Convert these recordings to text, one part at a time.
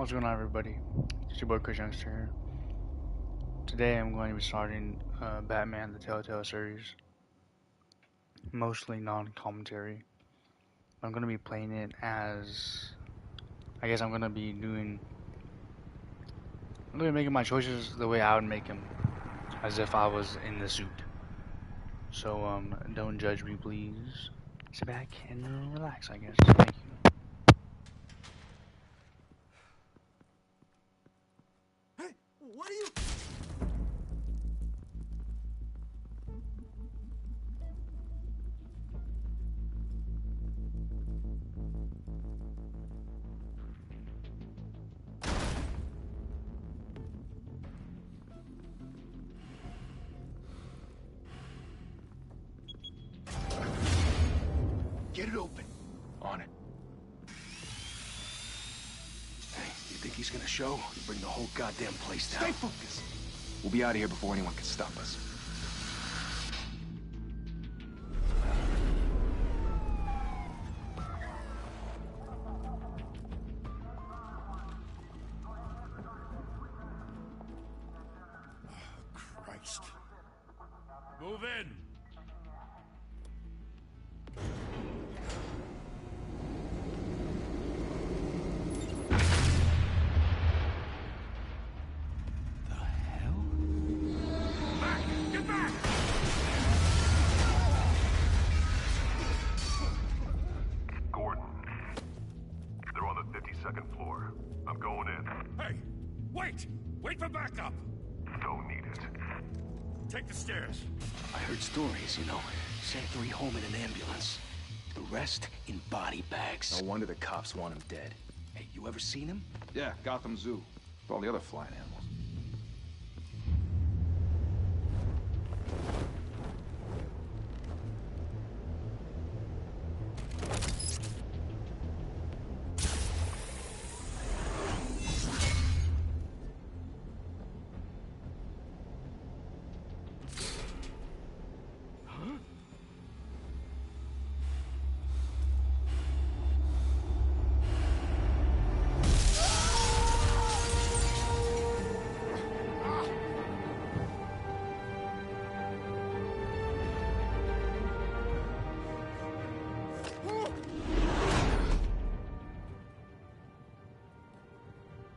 What's going on, everybody? It's your boy Chris Youngster here. Today I'm going to be starting Batman the Telltale series, mostly non-commentary. I'm going to be playing it as, I guess I'm going to be making my choices the way I would make them, as if I was in the suit. So don't judge me, please. Sit back and relax, I guess. Thank you. Hey, what are you? Get it open. On it. Hey, you think he's gonna show? You bring the whole goddamn place down. Stay focused. We'll be out of here before anyone can stop us. Christ. Move in! The hell? Back! Get back! Gordon. They're on the 52nd floor. I'm going in. Hey! Wait! Wait for backup! Don't need it. Take the stairs. I heard stories, you know. Sent 3 home in an ambulance. The rest in body bags. No wonder the cops want him dead. Hey, you ever seen him? Yeah, Gotham Zoo. With all the other flying animals.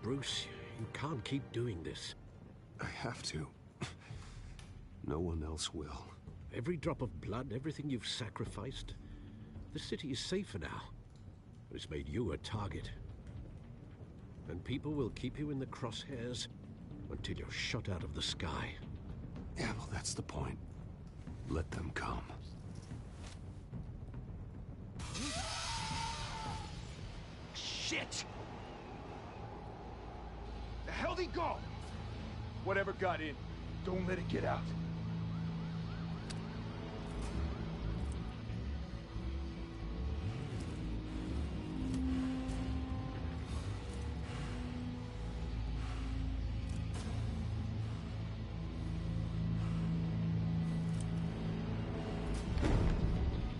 Bruce, you can't keep doing this. I have to. No one else will. Every drop of blood, everything you've sacrificed. The city is safer now. It's made you a target. And people will keep you in the crosshairs until you're shot out of the sky. Yeah, well, that's the point. Let them come. Shit! The hell'd he go? Whatever got in, don't let it get out.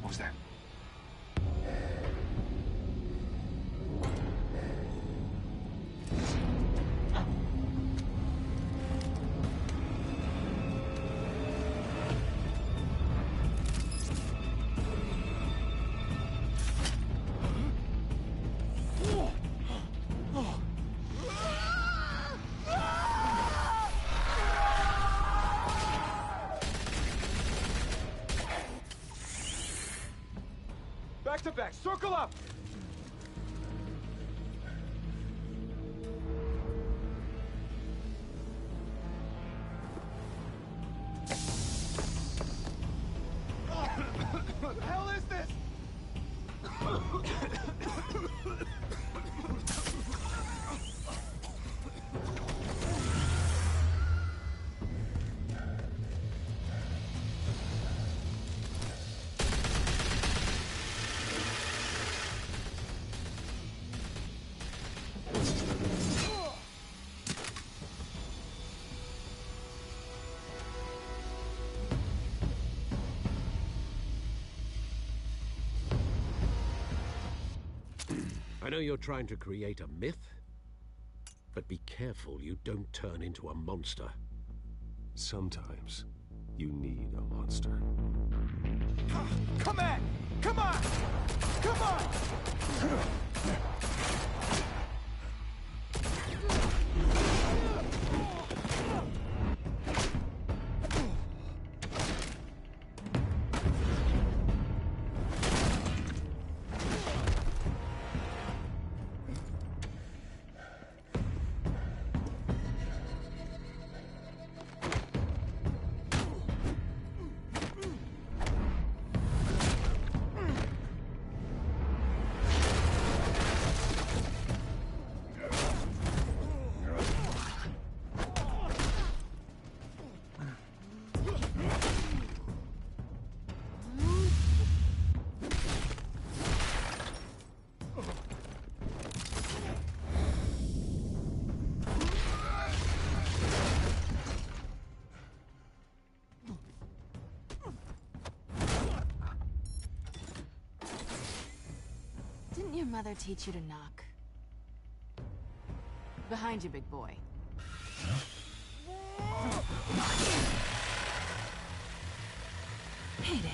What was that? Back to back, circle up! What the hell is this? I know you're trying to create a myth, But be careful you don't turn into a monster. Sometimes you need a monster. Come at! Come on! Come on! Didn't your mother teach you to knock? Behind you, big boy. Payday.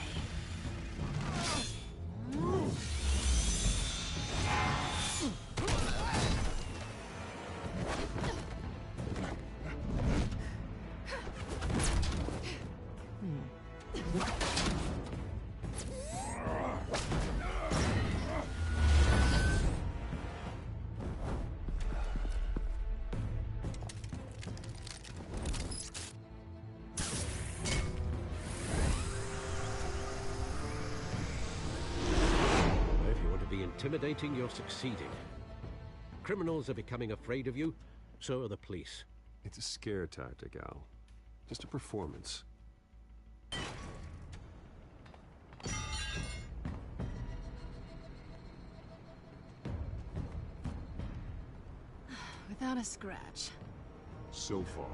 Intimidating, you're succeeding. Criminals are becoming afraid of you, so are the police. It's a scare tactic, Al. Just a performance. Without a scratch. So far.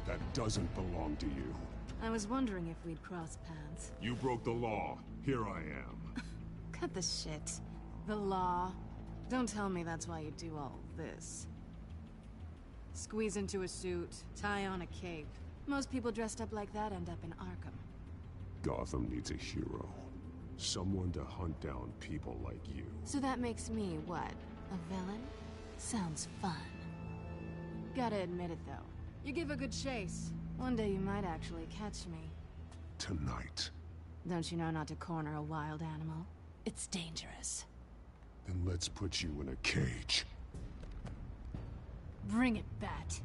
That doesn't belong to you. I was wondering if we'd cross paths. You broke the law. Here I am. Cut the shit. The law. Don't tell me that's why you do all this. Squeeze into a suit, tie on a cape. Most people dressed up like that end up in Arkham. Gotham needs a hero. Someone to hunt down people like you. So that makes me, what, a villain? Sounds fun. Gotta admit it, though. You give a good chase. One day you might actually catch me. Tonight. Don't you know not to corner a wild animal? It's dangerous. Then let's put you in a cage. Bring it, Bat.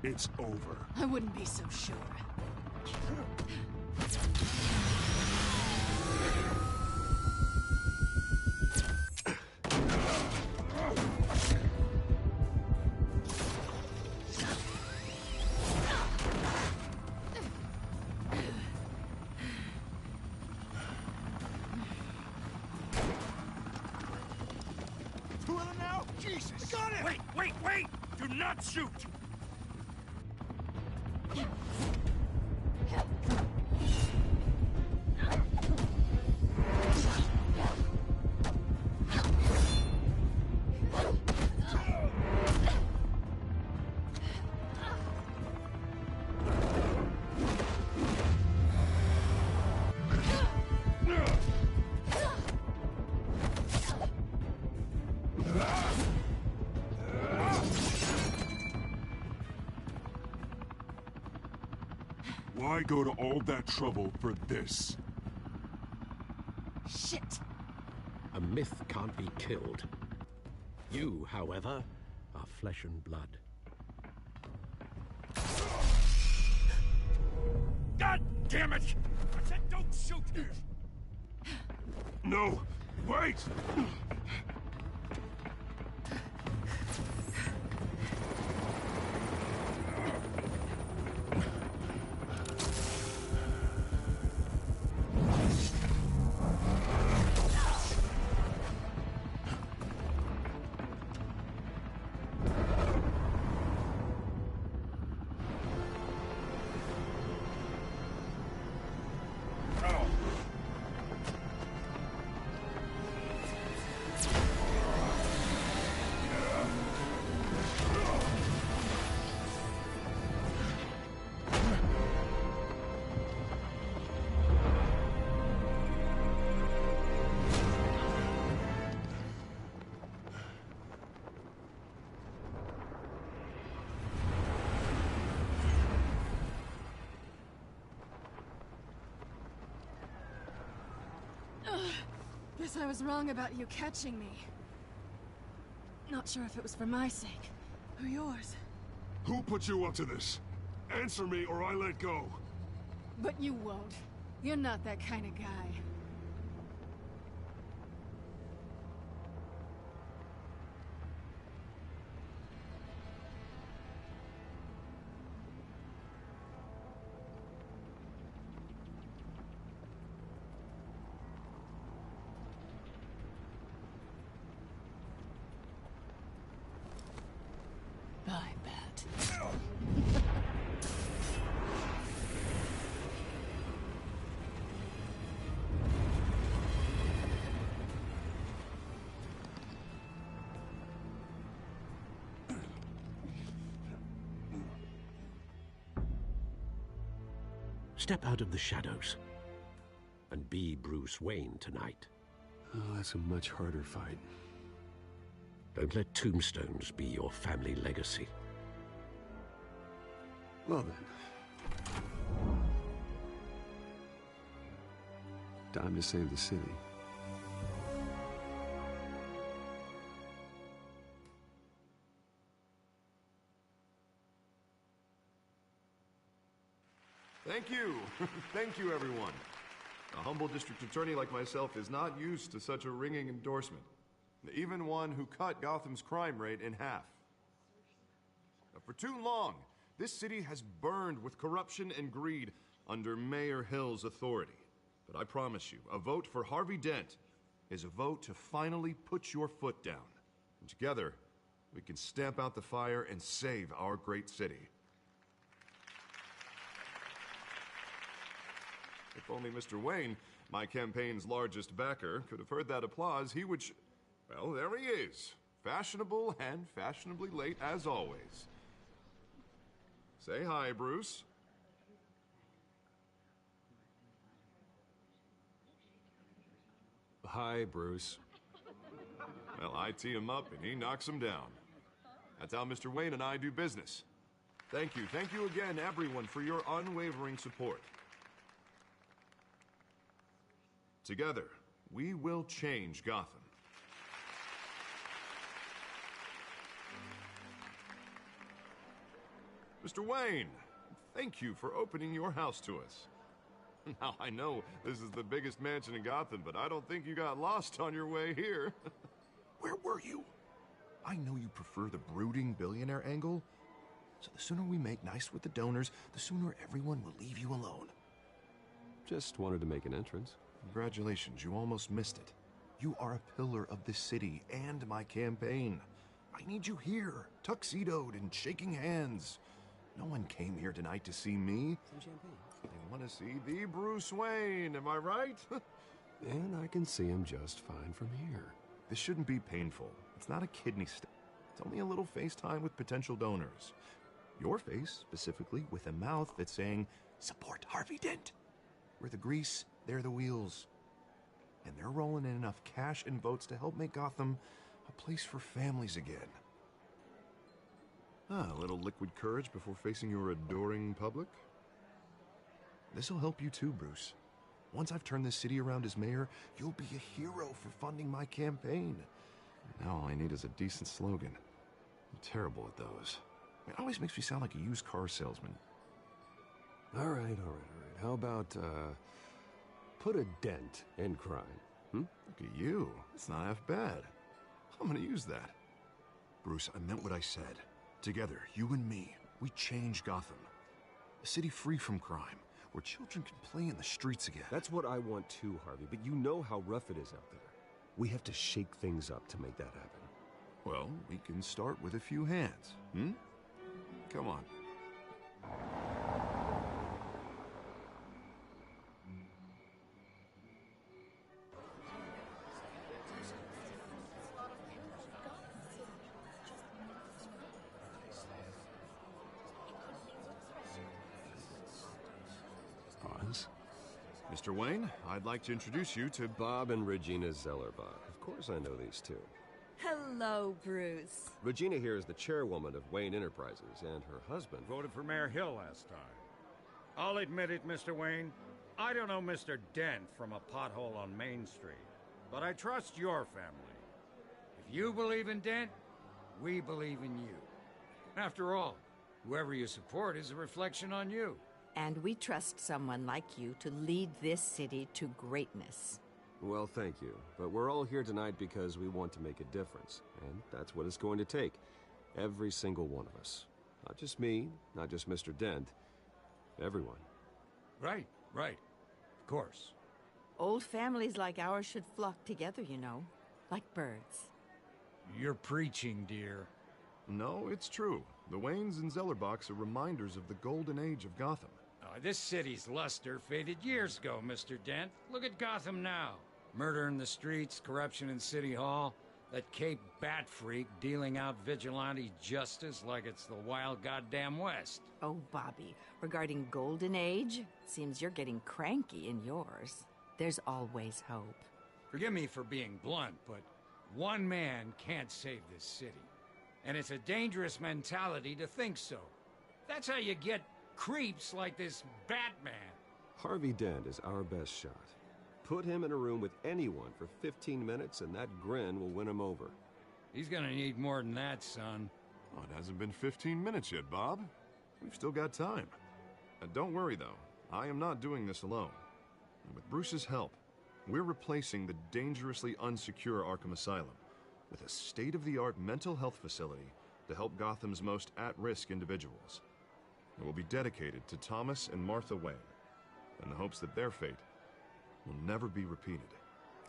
It's over. I wouldn't be so sure. Two of them now? Jesus! I got it! Wait! Do not shoot! Why go to all that trouble for this? Shit! A myth can't be killed. You, however, are flesh and blood. God damn it! I said don't shoot! No! Wait! Guess I was wrong about you catching me. Not sure if it was for my sake, or yours. Who put you up to this? Answer me or I let go. But you won't. You're not that kind of guy. Bye, Bat. Step out of the shadows and be Bruce Wayne tonight. Oh, that's a much harder fight. Don't let tombstones be your family legacy. Well then. Time to save the city. Thank you. Thank you, everyone. A humble district attorney like myself is not used to such a ringing endorsement. Even one who cut Gotham's crime rate in half. For too long, this city has burned with corruption and greed under Mayor Hill's authority. But I promise you, a vote for Harvey Dent is a vote to finally put your foot down. And together, we can stamp out the fire and save our great city. If only Mr. Wayne, my campaign's largest backer, could have heard that applause, he would... Well, there he is. Fashionable and fashionably late as always. Say hi, Bruce. Hi, Bruce. Well, I tee him up and he knocks him down. That's how Mr. Wayne and I do business. Thank you again, everyone, for your unwavering support. Together, we will change Gotham. Mr. Wayne, thank you for opening your house to us. Now, I know this is the biggest mansion in Gotham, but I don't think you got lost on your way here. Where were you? I know you prefer the brooding billionaire angle, so the sooner we make nice with the donors, the sooner everyone will leave you alone. Just wanted to make an entrance. Congratulations, you almost missed it. You are a pillar of this city and my campaign. I need you here, tuxedoed and shaking hands. No one came here tonight to see me. Some champagne. They want to see the Bruce Wayne, am I right? And I can see him just fine from here. This shouldn't be painful. It's not a kidney stone. It's only a little FaceTime with potential donors. Your face, specifically, with a mouth that's saying, support Harvey Dent. We're the grease, they're the wheels. And they're rolling in enough cash and votes to help make Gotham a a place for families again. Ah, a little liquid courage before facing your adoring public? This'll help you too, Bruce. Once I've turned this city around as mayor, you'll be a hero for funding my campaign. Now all I need is a decent slogan. I'm terrible at those. It always makes me sound like a used car salesman. All right. How about, put a dent in crime, hmm? Look at you. It's not half bad. I'm gonna use that. Bruce, I meant what I said. Together, you and me, we change Gotham. A city free from crime, where children can play in the streets again. That's what I want too, Harvey, but you know how rough it is out there. We have to shake things up to make that happen. Well, we can start with a few hands, hmm? Come on. Hans? Mr. Wayne, I'd like to introduce you to Bob and Regina Zellerbach. Of course I know these two. Hello, Bruce. Regina here is the chairwoman of Wayne Enterprises, and her husband... Voted for Mayor Hill last time. I'll admit it, Mr. Wayne. I don't know Mr. Dent from a pothole on Main Street, but I trust your family. If you believe in Dent, we believe in you. After all, whoever you support is a reflection on you. And we trust someone like you to lead this city to greatness. Well, thank you. But we're all here tonight because we want to make a difference. And that's what it's going to take. Every single one of us. Not just me, not just Mr. Dent. Everyone. Right. Of course. Old families like ours should flock together, you know. Like birds. You're preaching, dear. No, it's true. The Waynes and Zellerbachs are reminders of the golden age of Gotham. This city's luster faded years ago, Mr. Dent. Look at Gotham now. Murder in the streets, corruption in City Hall, that Cape Bat freak dealing out vigilante justice like it's the wild goddamn West. Oh, Bobby, regarding Golden Age, seems you're getting cranky in yours. There's always hope. Forgive me for being blunt, but one man can't save this city. And it's a dangerous mentality to think so. That's how you get creeps like this BatMan. Harvey Dent is our best shot. Put him in a room with anyone for 15 minutes and that grin will win him over. He's gonna need more than that, son. Oh, it hasn't been 15 minutes yet, Bob. We've still got time. Don't worry, though. I am not doing this alone. And with Bruce's help, we're replacing the dangerously unsecure Arkham Asylum with a state-of-the-art mental health facility to help Gotham's most at-risk individuals. It will be dedicated to Thomas and Martha Wayne, in the hopes that their fate will never be repeated.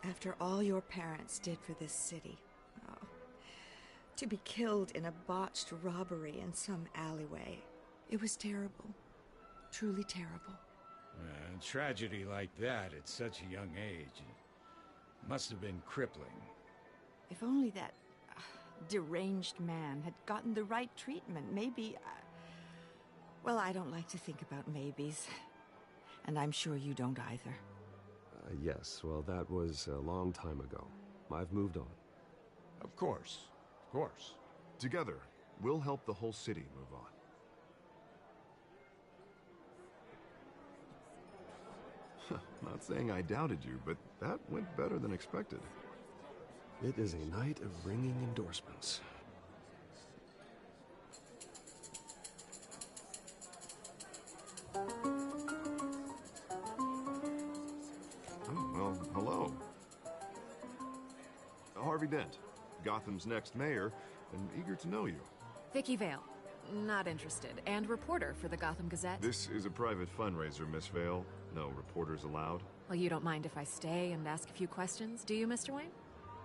After all your parents did for this city, to be killed in a botched robbery in some alleyway, it was terrible. Truly terrible. Tragedy like that at such a young age must have been crippling. If only that deranged man had gotten the right treatment, maybe... Well, I don't like to think about maybes. And I'm sure you don't either. Yes, well, that was a long time ago. I've moved on. Of course. Together, we'll help the whole city move on. Not saying I doubted you, but that went better than expected. It is a night of ringing endorsements. Oh, well, hello. Harvey Dent, Gotham's next mayor, and eager to know you. Vicky Vale. Not interested. And reporter for the Gotham Gazette. This is a private fundraiser, Miss Vale. No reporters allowed. Well, you don't mind if I stay and ask a few questions, do you, Mr. Wayne?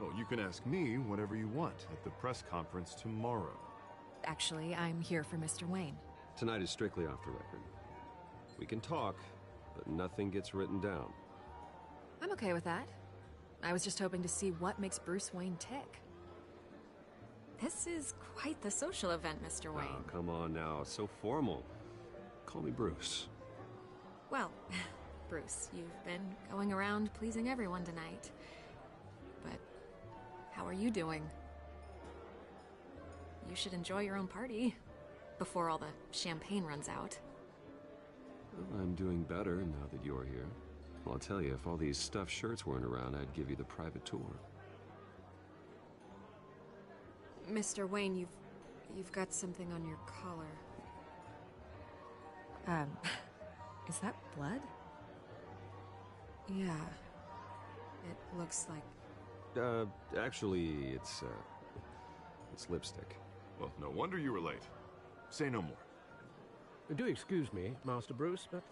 Well, you can ask me whatever you want at the press conference tomorrow. Actually, I'm here for Mr. Wayne. Tonight is strictly off the record. We can talk, but nothing gets written down. I'm okay with that. I was just hoping to see what makes Bruce Wayne tick. This is quite the social event, Mr. Wayne. Oh, come on now. It's so formal. Call me Bruce. Well, Bruce, you've been going around pleasing everyone tonight. But how are you doing? you should enjoy your own party before all the champagne runs out. Well, I'm doing better now that you're here. Well, I'll tell you, if all these stuffed shirts weren't around, I'd give you the private tour. Mr. Wayne, you've got something on your collar. Is that blood? Yeah. It looks like... Actually, it's lipstick. Well, no wonder you were late. Say no more. Do excuse me, Master Bruce, but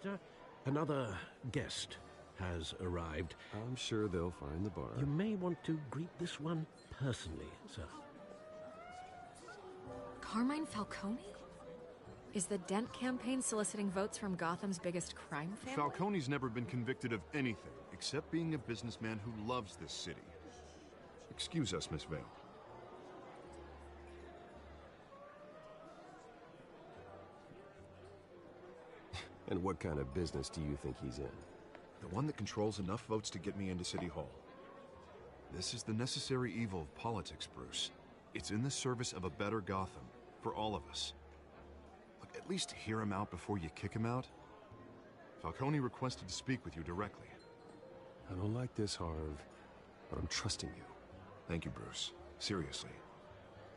another guest has arrived. I'm sure they'll find the bar. You may want to greet this one personally, sir. Carmine Falcone? Is the Dent campaign soliciting votes from Gotham's biggest crime family? Falcone's never been convicted of anything, except being a businessman who loves this city. Excuse us, Miss Vale. And what kind of business do you think he's in? The one that controls enough votes to get me into City Hall. This is the necessary evil of politics, Bruce. It's in the service of a better Gotham, for all of us. Look, at least hear him out before you kick him out. Falcone requested to speak with you directly. I don't like this, Harv, but I'm trusting you. Thank you, Bruce. Seriously.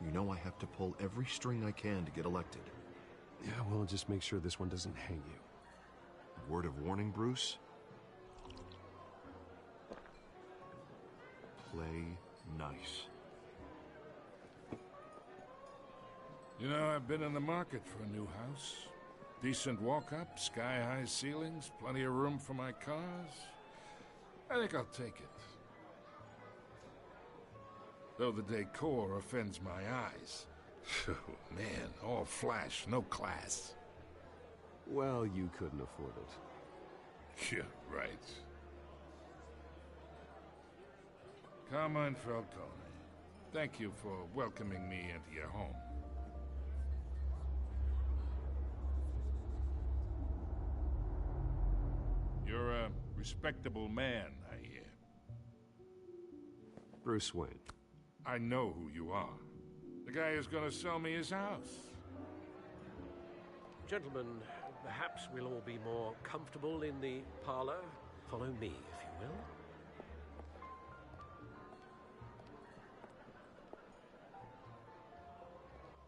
You know I have to pull every string I can to get elected. Yeah, well, just make sure this one doesn't hang you. A word of warning, Bruce? Play nice. You know, I've been in the market for a new house. Decent walk-up, sky-high ceilings, plenty of room for my cars. I think I'll take it. Though the decor offends my eyes. Oh, man, all flash, no class. Well, you couldn't afford it. Yeah, right. Carmine Falcone, thank you for welcoming me into your home. You're a respectable man, I hear. Bruce Wayne. I know who you are. The guy who's gonna sell me his house. Gentlemen, perhaps we'll all be more comfortable in the parlor. Follow me, if you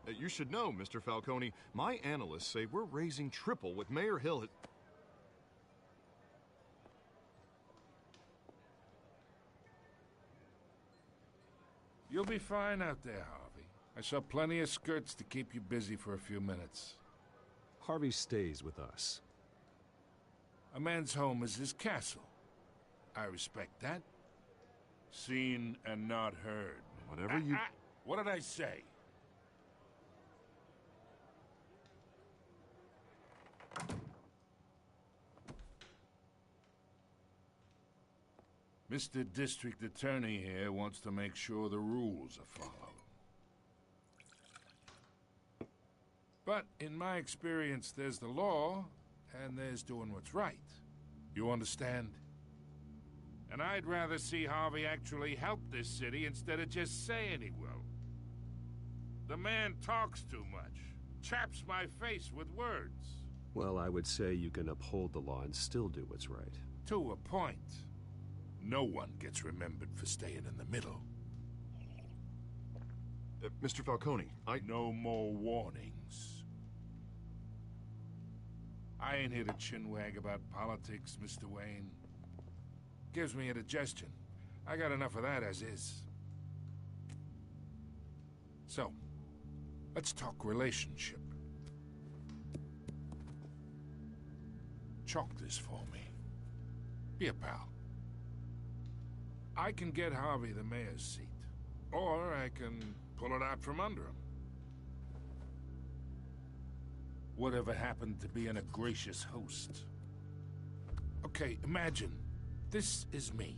will. You should know, Mr. Falcone, my analysts say we're raising triple with Mayor Hill. You'll be fine out there, Harvey. I saw plenty of skirts to keep you busy for a few minutes. Harvey stays with us. A man's home is his castle. I respect that. Seen and not heard. Whatever you... What did I say? Mr. District Attorney here wants to make sure the rules are followed. But in my experience, there's the law, and there's doing what's right. You understand? And I'd rather see Harvey actually help this city instead of just saying he will. The man talks too much, chaps my face with words. Well, I would say you can uphold the law and still do what's right. To a point. No one gets remembered for staying in the middle. Mr. Falcone, No more warnings. I ain't here to chinwag about politics, Mr. Wayne. Gives me indigestion. I got enough of that as is. So, let's talk relationship. Chalk this for me. Be a pal. I can get Harvey the mayor's seat, or I can pull it out from under him. Whatever happened to being a gracious host? Okay, imagine this is me,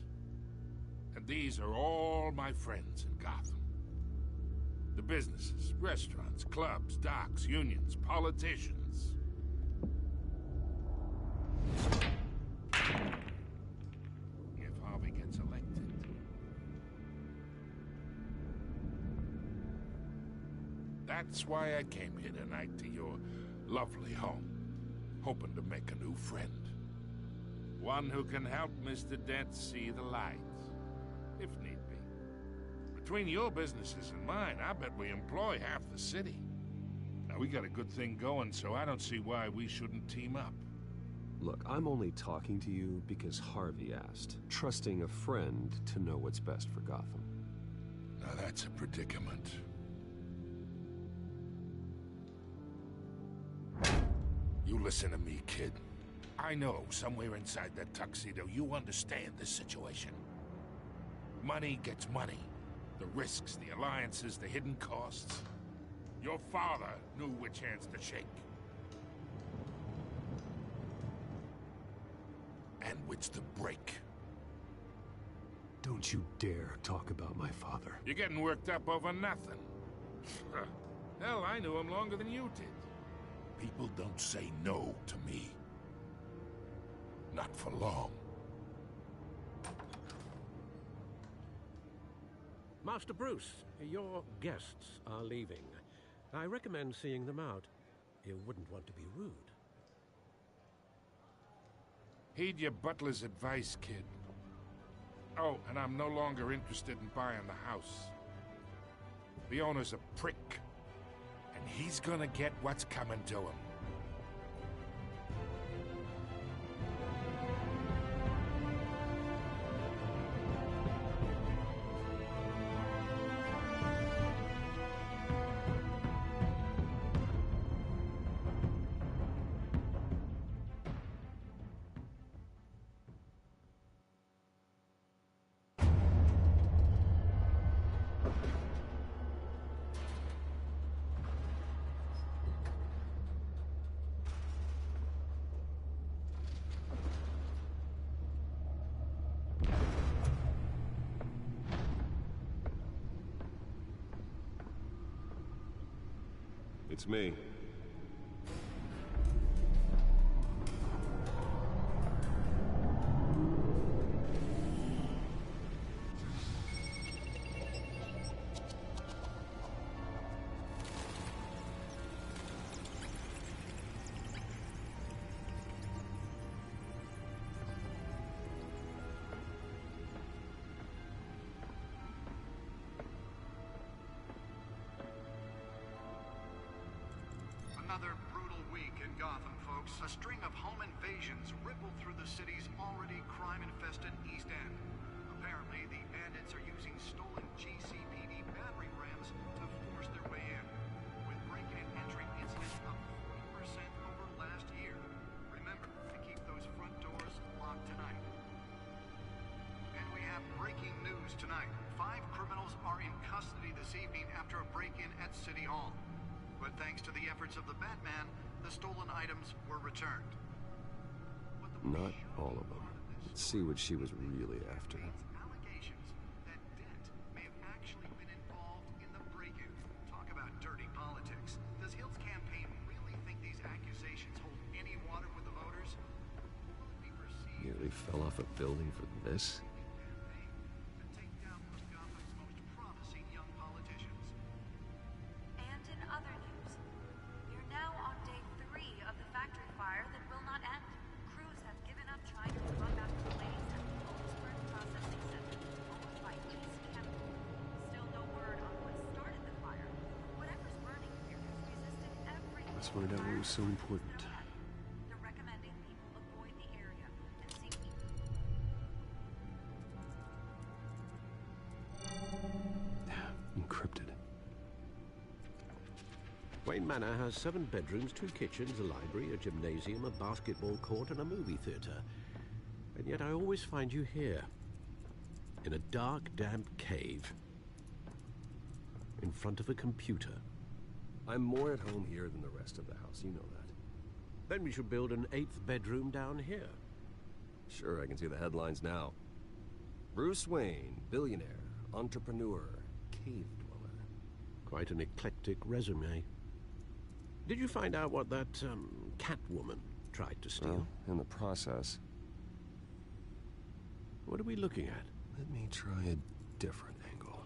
and these are all my friends in Gotham. The businesses, restaurants, clubs, docks, unions, politicians. If Harvey gets elected, That's why I came here tonight to your lovely home, hoping to make a new friend. One who can help Mr. Dent see the light, if need be. Between your businesses and mine, I bet we employ half the city. Now, we got a good thing going, so I don't see why we shouldn't team up. Look, I'm only talking to you because Harvey asked, trusting a friend to know what's best for Gotham. Now that's a predicament. You listen to me, kid. I know somewhere inside that tuxedo you understand this situation. Money gets money. The risks, the alliances, the hidden costs. Your father knew which hands to shake. And which to break. Don't you dare talk about my father. You're getting worked up over nothing. Hell, I knew him longer than you did. People don't say no to me. Not for long. Master Bruce, your guests are leaving. I recommend seeing them out. You wouldn't want to be rude. Heed your butler's advice, kid. Oh, and I'm no longer interested in buying the house. The owner's a prick. And he's gonna get what's coming to him. It's me. Another brutal week in Gotham, folks. A string of home invasions rippled through the city's already crime-infested East End. Apparently, the bandits are using stolen GCPD battering rams to force their way in, with break-in and entry incidents up 40% over last year. Remember to keep those front doors locked tonight. And we have breaking news tonight. 5 criminals are in custody this evening after a break-in at City Hall. But thanks to the efforts of the BatMan, the stolen items were returned. Not all of them. Let's see what she was really after. Allegations that Dent may have actually been involved in the break-in. Talk about dirty politics. Does Hill's campaign really think these accusations hold any water with the voters? Will it be perceived Nearly fell off a building for this? to take down one of Gotham's most promising young politicians? And in other news, we're now on day 3 of the factory fire that will not end. Crews have given up trying to run back the blaze at the Oldsburg Processing Center, owned by East Chemical. Still no word on what started the fire. Whatever's burning here has resisted every... Let's find out what was so important. They're recommending people avoid the area and seek... Encrypted. Wayne Manor has 7 bedrooms, 2 kitchens, a library, a gymnasium, a basketball court, and a movie theater. And yet I always find you here, in a dark, damp cave, in front of a computer. I'm more at home here than the rest of the house, you know that. Then we should build an 8th bedroom down here. Sure, I can see the headlines now. Bruce Wayne, billionaire, entrepreneur, cave dweller. Quite an eclectic resume. Did you find out what that, Catwoman tried to steal? Well, in the process. What are we looking at? Let me try a different angle.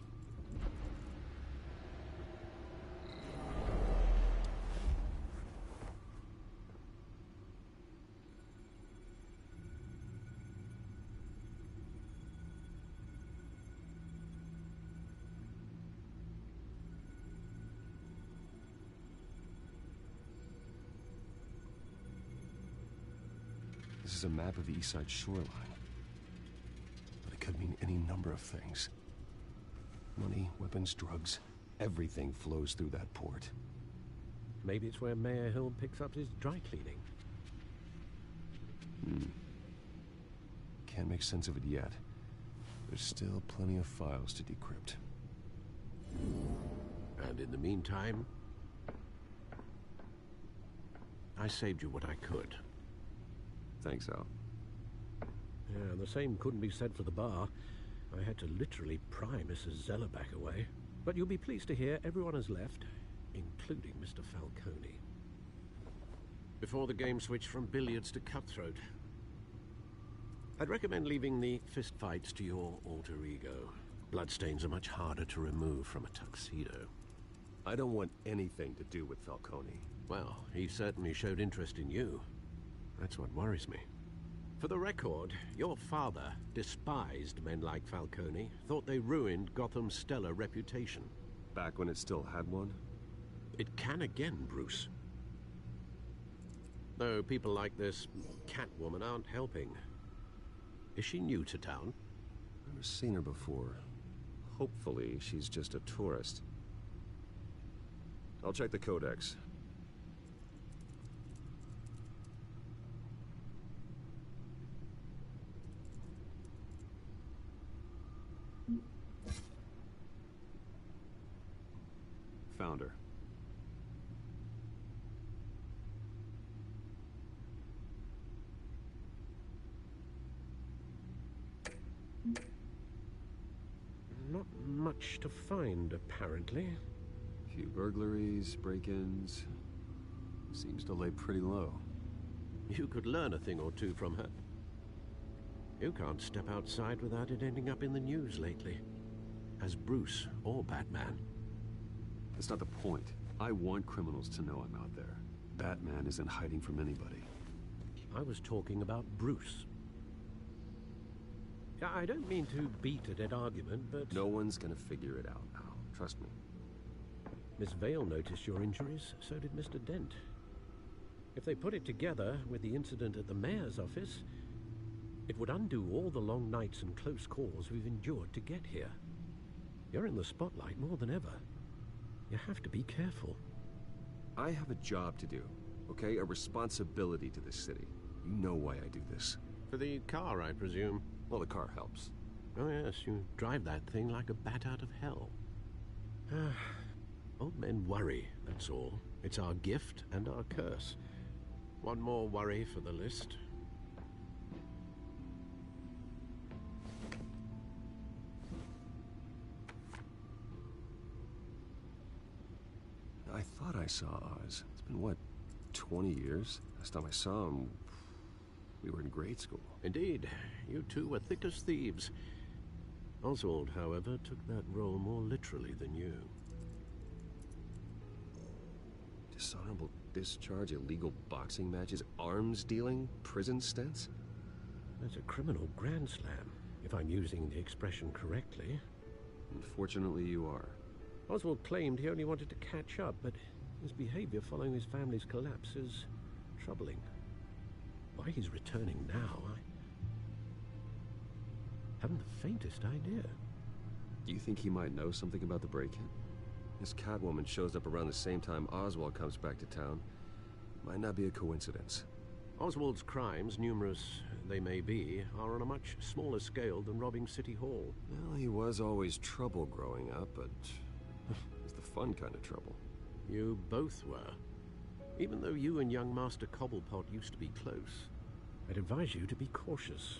This is a map of the East Side shoreline. But it could mean any number of things. Money, weapons, drugs, everything flows through that port. Maybe it's where Mayor Hill picks up his dry cleaning. Can't make sense of it yet. There's still plenty of files to decrypt. And in the meantime, I saved you what I could. Thanks, Al. Yeah, the same couldn't be said for the bar. I had to literally pry Mrs. Zellerback away. But you'll be pleased to hear everyone has left, including Mr. Falcone. Before the game switched from billiards to cutthroat. I'd recommend leaving the fistfights to your alter ego. Bloodstains are much harder to remove from a tuxedo. I don't want anything to do with Falcone. Well, he certainly showed interest in you. That's what worries me. For the record, your father despised men like Falcone, thought they ruined Gotham's stellar reputation. Back when it still had one? It can again, Bruce. Though people like this Catwoman aren't helping. Is she new to town? Never seen her before. Hopefully, she's just a tourist. I'll check the codex. Found her. Not much to find, apparently. Few burglaries, break-ins. Seems to lay pretty low. You could learn a thing or two from her. You can't step outside without it ending up in the news lately. As Bruce or Batman. That's not the point. I want criminals to know I'm out there. Batman isn't hiding from anybody. I was talking about Bruce. I don't mean to beat a dead argument, but... No one's gonna figure it out, Al. Trust me. Miss Vale noticed your injuries, so did Mr. Dent. If they put it together with the incident at the mayor's office, it would undo all the long nights and close calls we've endured to get here. You're in the spotlight more than ever. You have to be careful. I have a job to do, okay? A responsibility to this city. You know why I do this. For the car, I presume. Well, the car helps. Oh yes, you drive that thing like a bat out of hell. Old men worry, that's all. It's our gift and our curse. One more worry for the list. I thought I saw Oz. It's been, what, 20 years? Last time I saw him, we were in grade school. Indeed. You two were thick as thieves. Oswald, however, took that role more literally than you. Dishonorable discharge, illegal boxing matches, arms dealing, prison stints? That's a criminal grand slam, if I'm using the expression correctly. Unfortunately, you are. Oswald claimed he only wanted to catch up, but his behavior following his family's collapse is troubling. Why he's returning now, I haven't the faintest idea. Do you think he might know something about the break-in? This Catwoman shows up around the same time Oswald comes back to town. Might not be a coincidence. Oswald's crimes, numerous they may be, are on a much smaller scale than robbing City Hall. Well, he was always trouble growing up, but it's the fun kind of trouble. You both were. Even though you and young Master Cobblepot used to be close, I'd advise you to be cautious.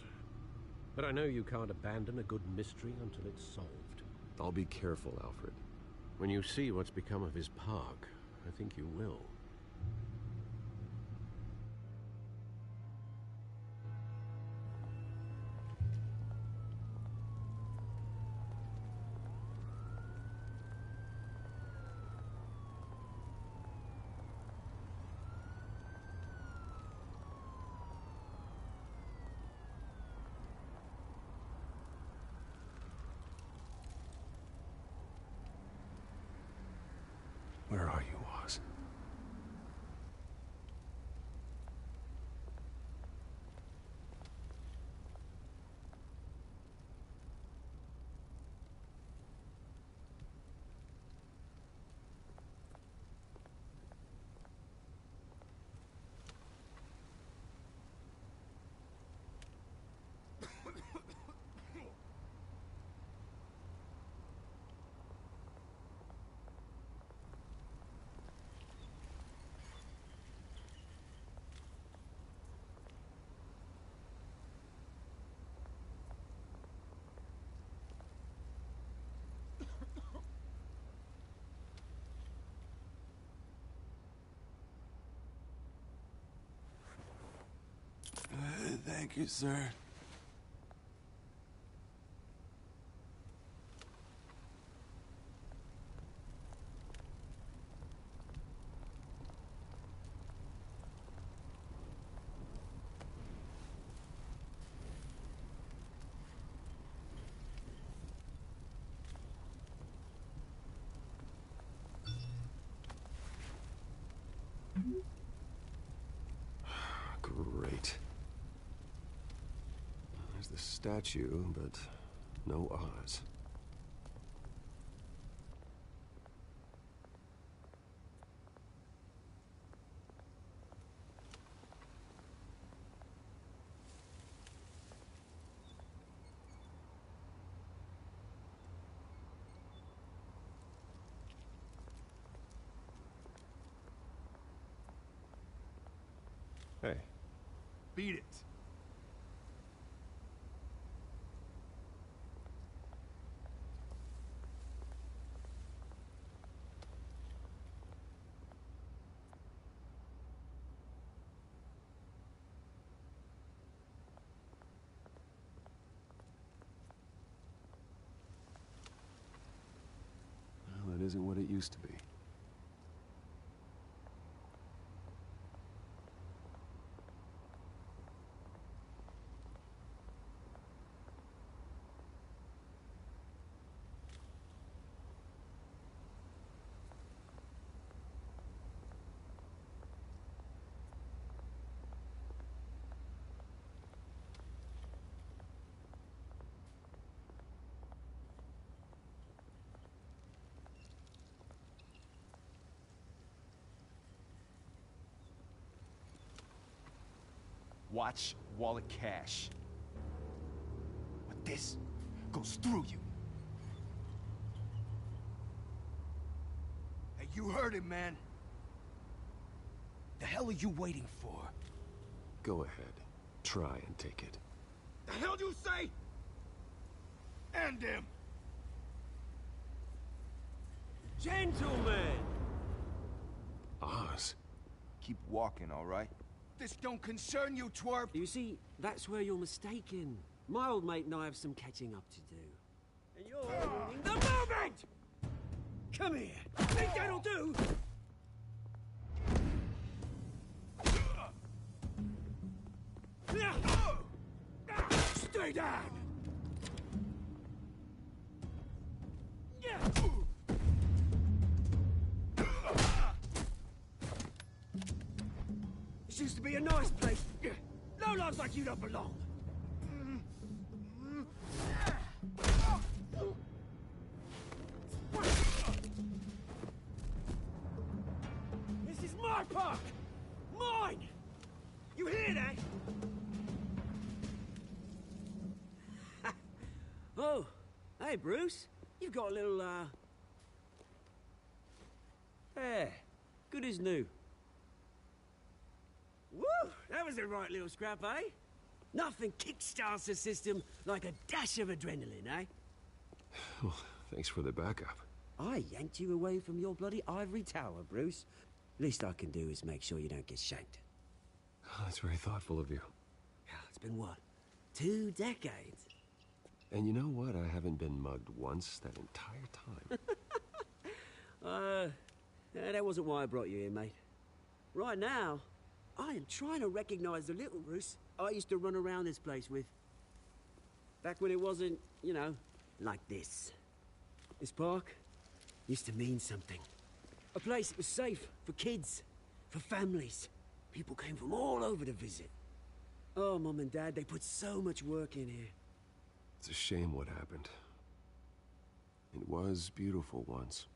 But I know you can't abandon a good mystery until it's solved. I'll be careful, Alfred. When you see what's become of his park, I think you will. Where are you, Oz? Thank you, sir. Great. There's the statue, but no Oz. Hey. Beat it. Well, it isn't what it used to be. Watch wallet cash. But this goes through you. Hey, you heard him, man. The hell are you waiting for? Go ahead. Try and take it. The hell do you say? End him! Gentlemen! Oz. Keep walking, all right? This don't concern you, twerp! You see, that's where you're mistaken. My old mate and I have some catching up to do. And you're ruining the moment! Come here! Think that'll do? Stay down! This used to be a nice place. No lives like you don't belong. This is my park! Mine! You hear that? Oh, hey, Bruce. You've got a little, hair. Good as new. Woo! That was a right little scrap, eh? Nothing kickstarts the system like a dash of adrenaline, eh? Well, thanks for the backup. I yanked you away from your bloody ivory tower, Bruce. Least I can do is make sure you don't get shanked. Oh, that's very thoughtful of you. It's been what? 2 decades? And you know what? I haven't been mugged once that entire time. That wasn't why I brought you here, mate. Right now, I am trying to recognize the little Bruce I used to run around this place with. Back when it wasn't, you know, like this. This park used to mean something. A place that was safe for kids, for families. People came from all over to visit. Oh, Mum and Dad, they put so much work in here. It's a shame what happened. It was beautiful once.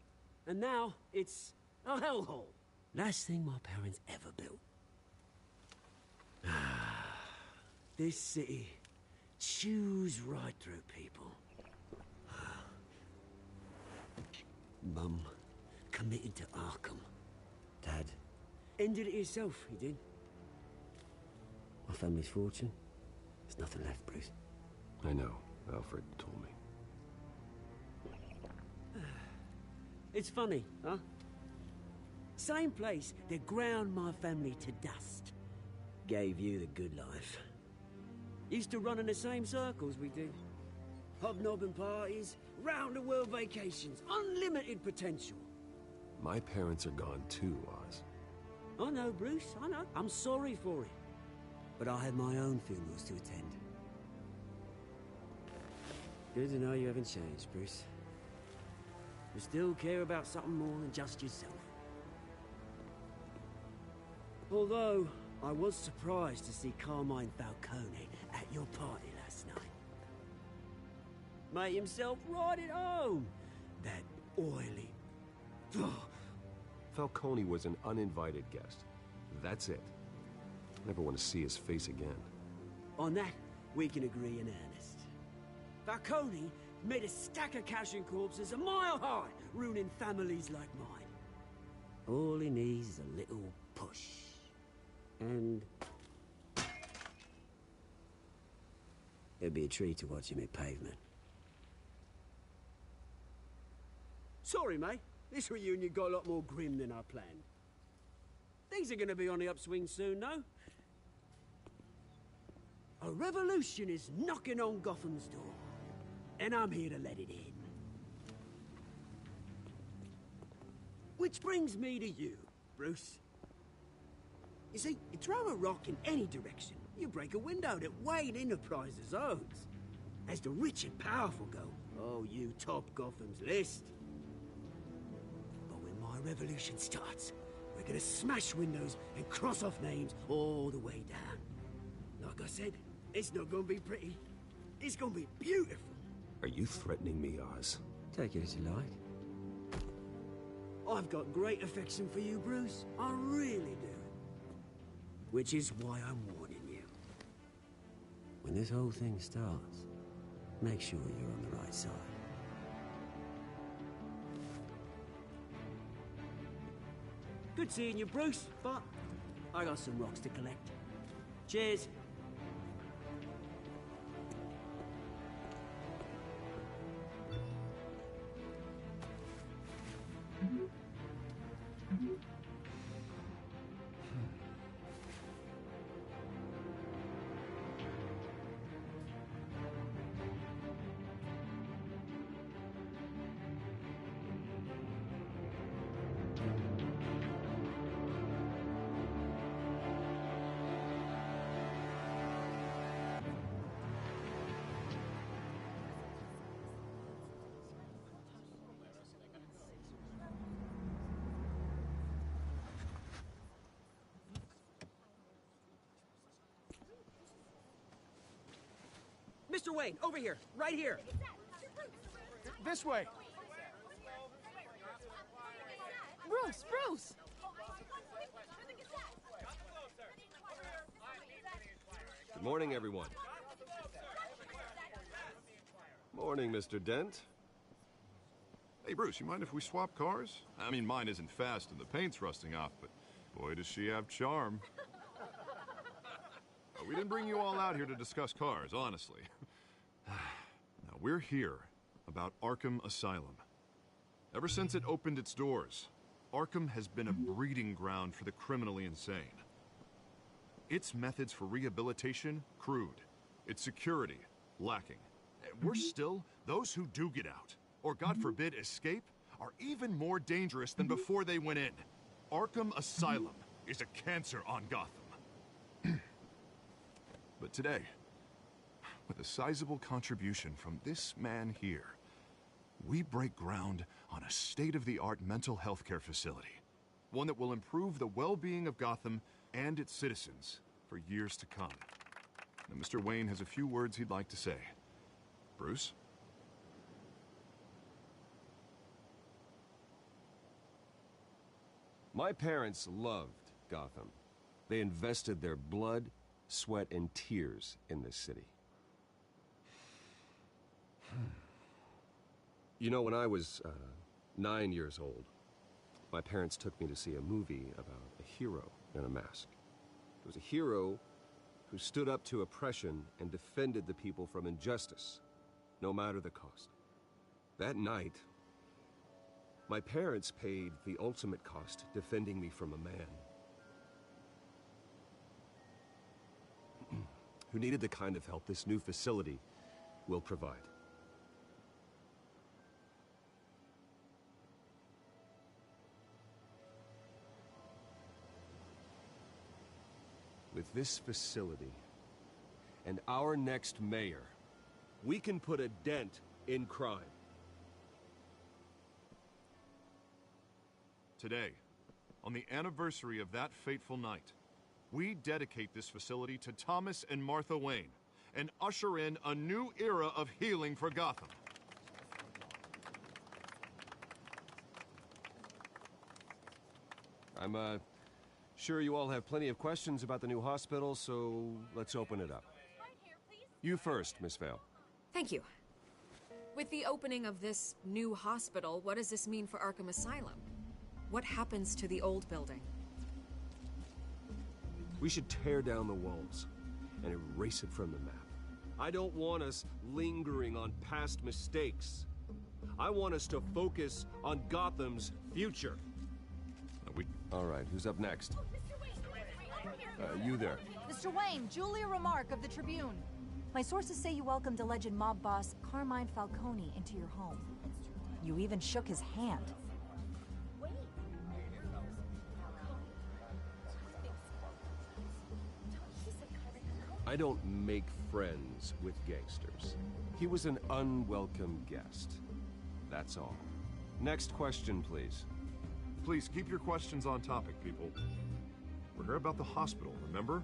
And now, it's a hellhole. Last thing my parents ever built. This city chews right through people. Mum committed to Arkham. Dad ended it himself, he did. My family's fortune, there's nothing left, Bruce. I know. Alfred told me. It's funny, huh? Same place that ground my family to dust. Gave you the good life. Used to run in the same circles we did. Hobnobbing parties, round-the-world vacations, unlimited potential. My parents are gone too, Oz. I know, Bruce, I know. I'm sorry for it. But I have my own funerals to attend. Good to know you haven't changed, Bruce. You still care about something more than just yourself. Although, I was surprised to see Carmine Falcone at your party last night. Made himself right at home. That oily... Falcone was an uninvited guest. That's it. Never want to see his face again. On that, we can agree in earnest. Falcone made a stack of cash and corpses a mile high, ruining families like mine. All he needs is a little push. And... it'd be a treat to watch him hit pavement. Sorry, mate. This reunion got a lot more grim than I planned. Things are gonna be on the upswing soon, no? A revolution is knocking on Gotham's door. And I'm here to let it in. Which brings me to you, Bruce. You see, you throw a rock in any direction, you break a window that Wayne Enterprises owns. As the rich and powerful go, oh, you top Gotham's list. But when my revolution starts, we're gonna smash windows and cross off names all the way down. Like I said, it's not gonna be pretty. It's gonna be beautiful. Are you threatening me, Oz? Take it as you like. I've got great affection for you, Bruce. I really do. Which is why I'm warning you. When this whole thing starts, make sure you're on the right side. Good seeing you, Bruce, but I got some rocks to collect. Cheers. Mr. Wayne, over here, right here. This way. Bruce! Good morning, everyone. Morning, Mr. Dent. Hey, Bruce, you mind if we swap cars? I mean, mine isn't fast and the paint's rusting off, but boy, does she have charm. We didn't bring you all out here to discuss cars, honestly. Now, we're here about Arkham Asylum. Ever since it opened its doors, Arkham has been a breeding ground for the criminally insane. Its methods for rehabilitation, crude. Its security, lacking. Worse still, those who do get out, or God forbid escape, are even more dangerous than before they went in. Arkham Asylum is a cancer on Gotham. But today, with a sizable contribution from this man here, we break ground on a state-of-the-art mental health care facility. One that will improve the well-being of Gotham and its citizens for years to come. Now, Mr. Wayne has a few words he'd like to say. Bruce? My parents loved Gotham. They invested their blood, sweat, and tears in this city. You know, when I was 9 years old, my parents took me to see a movie about a hero in a mask. It was a hero who stood up to oppression and defended the people from injustice, no matter the cost. That night, my parents paid the ultimate cost defending me from a man who needed the kind of help this new facility will provide. With this facility and our next mayor, we can put a dent in crime. Today, on the anniversary of that fateful night, we dedicate this facility to Thomas and Martha Wayne and usher in a new era of healing for Gotham. I'm, sure you all have plenty of questions about the new hospital, so let's open it up. You first, Miss Vale. Thank you. With the opening of this new hospital, what does this mean for Arkham Asylum? What happens to the old building? We should tear down the walls and erase it from the map. I don't want us lingering on past mistakes. I want us to focus on Gotham's future. All right, who's up next? You there. Mr. Wayne, Julia Remark of the Tribune. My sources say you welcomed alleged mob boss Carmine Falcone into your home. You even shook his hand. I don't make friends with gangsters. He was an unwelcome guest. That's all. Next question, please. Please keep your questions on topic, people. We're here about the hospital, remember?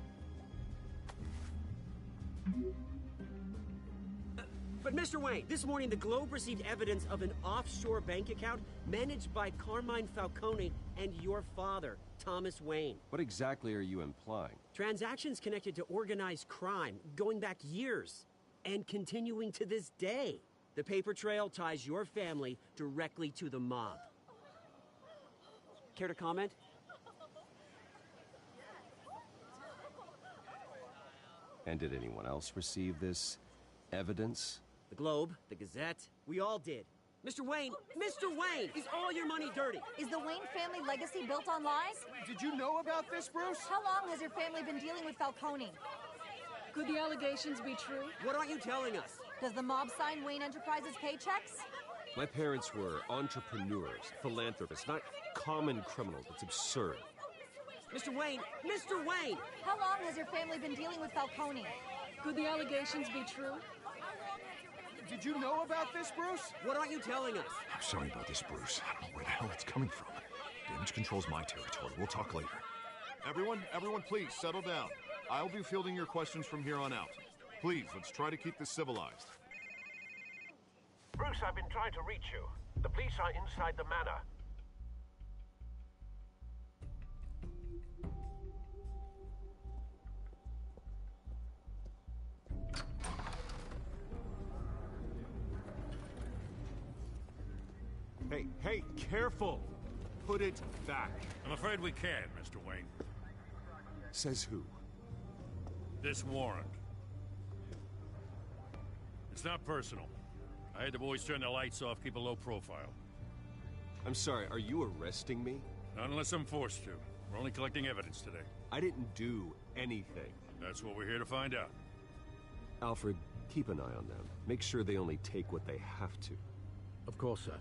But Mr. Wayne, this morning the Globe received evidence of an offshore bank account managed by Carmine Falcone and your father, Thomas Wayne. What exactly are you implying? Transactions connected to organized crime, going back years, and continuing to this day. The paper trail ties your family directly to the mob. Care to comment? And did anyone else receive this evidence? The Globe, the Gazette, we all did. Mr. Wayne, is all your money dirty? Is the Wayne family legacy built on lies? Did you know about this, Bruce? How long has your family been dealing with Falcone? Could the allegations be true? What aren't you telling us? Does the mob sign Wayne Enterprises paychecks? My parents were entrepreneurs, philanthropists, not common criminals. It's absurd. Mr. Wayne! How long has your family been dealing with Falcone? Could the allegations be true? Did you know about this, Bruce? What aren't you telling us? I'm sorry about this, Bruce. I don't know where the hell it's coming from. Damage control's my territory. We'll talk later. Everyone, please, settle down. I'll be fielding your questions from here on out. Please, let's try to keep this civilized. Bruce, I've been trying to reach you. The police are inside the manor. Hey, careful! Put it back. I'm afraid we can't, Mr. Wayne. Says who? This warrant. It's not personal. I had the boys turn the lights off, keep a low profile. I'm sorry, are you arresting me? Not unless I'm forced to. We're only collecting evidence today. I didn't do anything. That's what we're here to find out. Alfred, keep an eye on them. Make sure they only take what they have to. Of course, sir.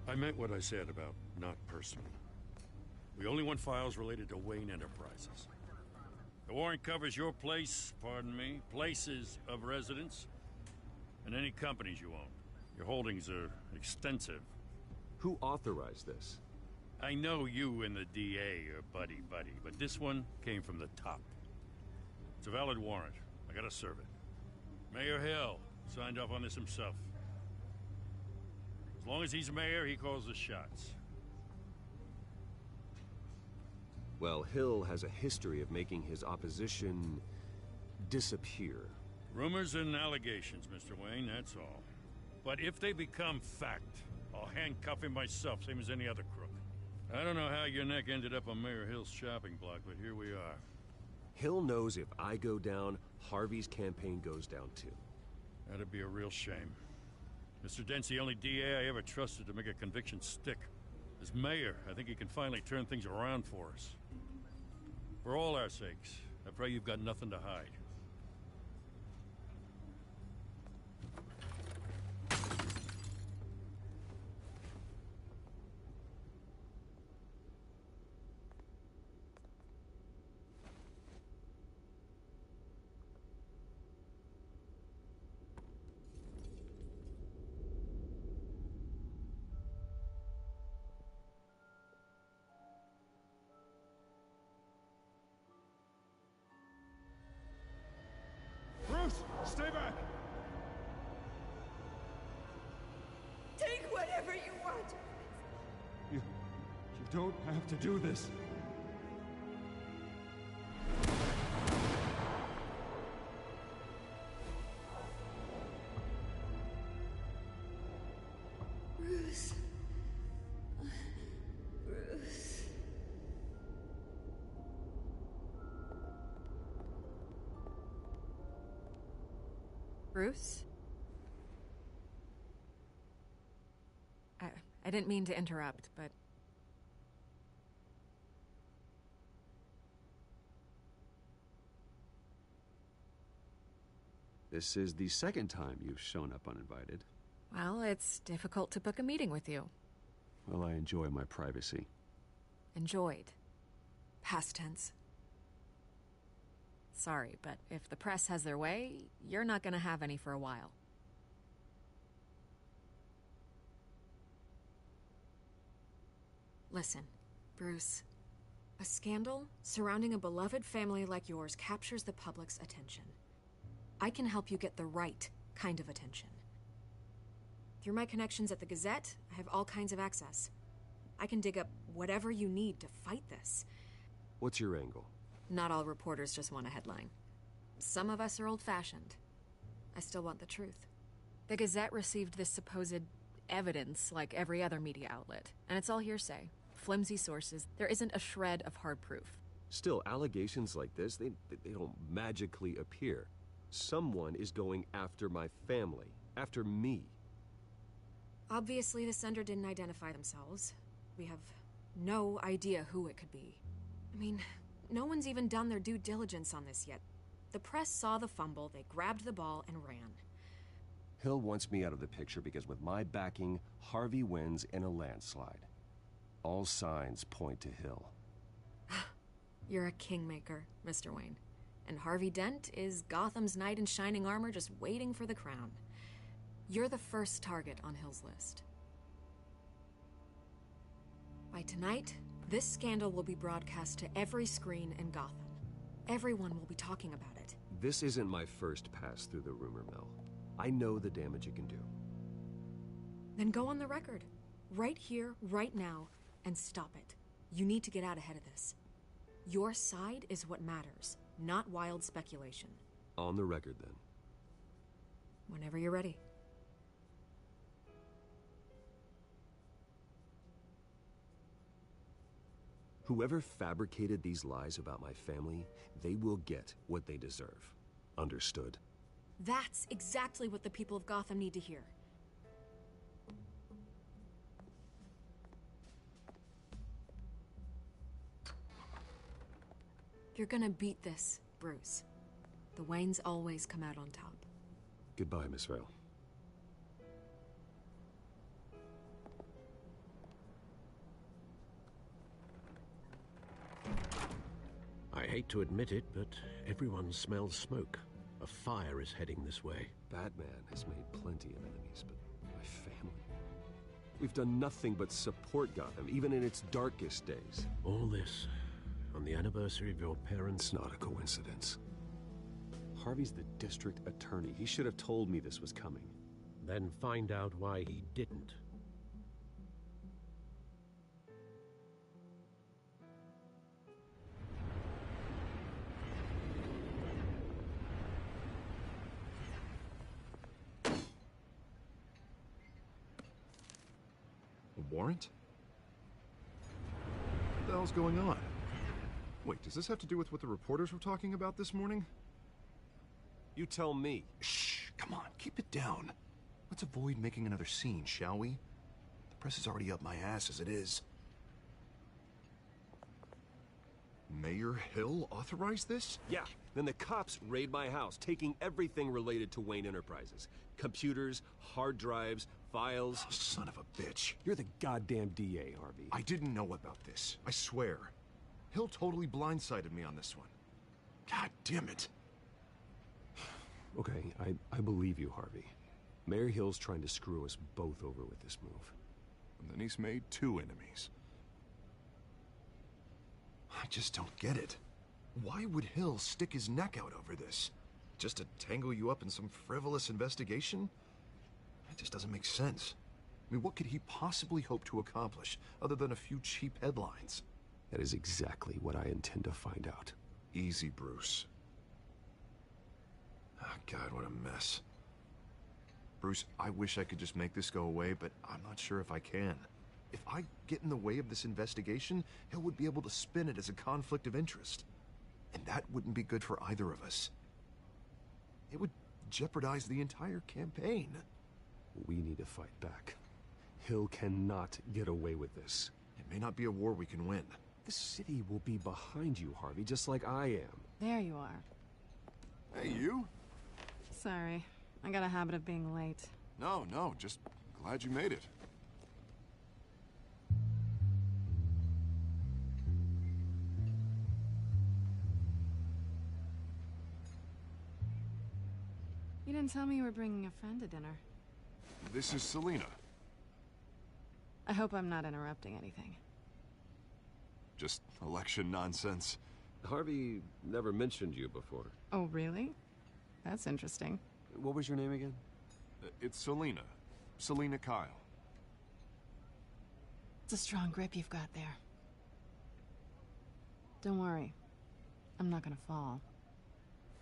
I meant what I said about not personal. We only want files related to Wayne Enterprises. The warrant covers your place, pardon me, places of residence, and any companies you own. Your holdings are extensive. Who authorized this? I know you and the DA are buddy-buddy, but this one came from the top. It's a valid warrant. I gotta serve it. Mayor Hill signed off on this himself. As long as he's mayor, he calls the shots. Well, Hill has a history of making his opposition disappear. Rumors and allegations, Mr. Wayne, that's all. But if they become fact, I'll handcuff him myself, same as any other crook. I don't know how your neck ended up on Mayor Hill's shopping block, but here we are. Hill knows if I go down, Harvey's campaign goes down too. That'd be a real shame. Mr. Dent's the only DA I ever trusted to make a conviction stick. As mayor, I think he can finally turn things around for us. For all our sakes, I pray you've got nothing to hide. Bruce, stay back! Take whatever you want. You don't have to do this. Bruce. Bruce. Bruce? I didn't mean to interrupt, but... This is the second time you've shown up uninvited. Well, it's difficult to book a meeting with you. Well, I enjoy my privacy. Enjoyed. Past tense. Sorry, but if the press has their way, you're not gonna have any for a while. Listen, Bruce. A scandal surrounding a beloved family like yours captures the public's attention. I can help you get the right kind of attention. Through my connections at the Gazette, I have all kinds of access. I can dig up whatever you need to fight this. What's your angle? Not all reporters just want a headline. Some of us are old-fashioned. I still want the truth. The Gazette received this supposed evidence like every other media outlet, and it's all hearsay. Flimsy sources. There isn't a shred of hard proof. Still, allegations like this, they don't magically appear. Someone is going after my family, after me. Obviously, the sender didn't identify themselves. We have no idea who it could be. I mean, no one's even done their due diligence on this yet. The press saw the fumble, they grabbed the ball and ran. Hill wants me out of the picture because with my backing, Harvey wins in a landslide. All signs point to Hill. You're a kingmaker, Mr. Wayne. And Harvey Dent is Gotham's knight in shining armor just waiting for the crown. You're the first target on Hill's list. By tonight, this scandal will be broadcast to every screen in Gotham. Everyone will be talking about it. This isn't my first pass through the rumor mill. I know the damage it can do. Then go on the record. Right here, right now, and stop it. You need to get out ahead of this. Your side is what matters, not wild speculation. On the record, then. Whenever you're ready. Whoever fabricated these lies about my family, they will get what they deserve. Understood? That's exactly what the people of Gotham need to hear. You're gonna beat this, Bruce. The Waynes always come out on top. Goodbye, Miss Vale. I hate to admit it, but everyone smells smoke. A fire is heading this way. BatMan has made plenty of enemies, but my family... We've done nothing but support Gotham, even in its darkest days. All this on the anniversary of your parents'... It's not a coincidence. Harvey's the district attorney. He should have told me this was coming. Then find out why he didn't. A warrant? What the hell's going on? Wait, does this have to do with what the reporters were talking about this morning? You tell me. Shh, come on, keep it down. Let's avoid making another scene, shall we? The press is already up my ass as it is. Mayor Hill authorized this? Yeah. Then the cops raid my house, taking everything related to Wayne Enterprises. Computers, hard drives, files. Oh, son of a bitch. You're the goddamn DA, Harvey. I didn't know about this. I swear. Hill totally blindsided me on this one. God damn it. Okay, I believe you, Harvey. Mayor Hill's trying to screw us both over with this move. And then he's made 2 enemies. I just don't get it. Why would Hill stick his neck out over this? Just to tangle you up in some frivolous investigation? It just doesn't make sense. I mean, what could he possibly hope to accomplish other than a few cheap headlines? That is exactly what I intend to find out. Easy, Bruce. Oh, God, what a mess. Bruce, I wish I could just make this go away, but I'm not sure if I can. If I get in the way of this investigation, Hill would be able to spin it as a conflict of interest. And that wouldn't be good for either of us. It would jeopardize the entire campaign. We need to fight back. Hill cannot get away with this. It may not be a war we can win. The city will be behind you, Harvey, just like I am. There you are. Hey, you? Sorry. I got a habit of being late. No, just glad you made it. You didn't tell me you were bringing a friend to dinner. This is Selina. I hope I'm not interrupting anything. Just election nonsense. Harvey never mentioned you before. Oh, really? That's interesting. What was your name again? It's Selina. Selina Kyle. It's a strong grip you've got there. Don't worry. I'm not gonna fall.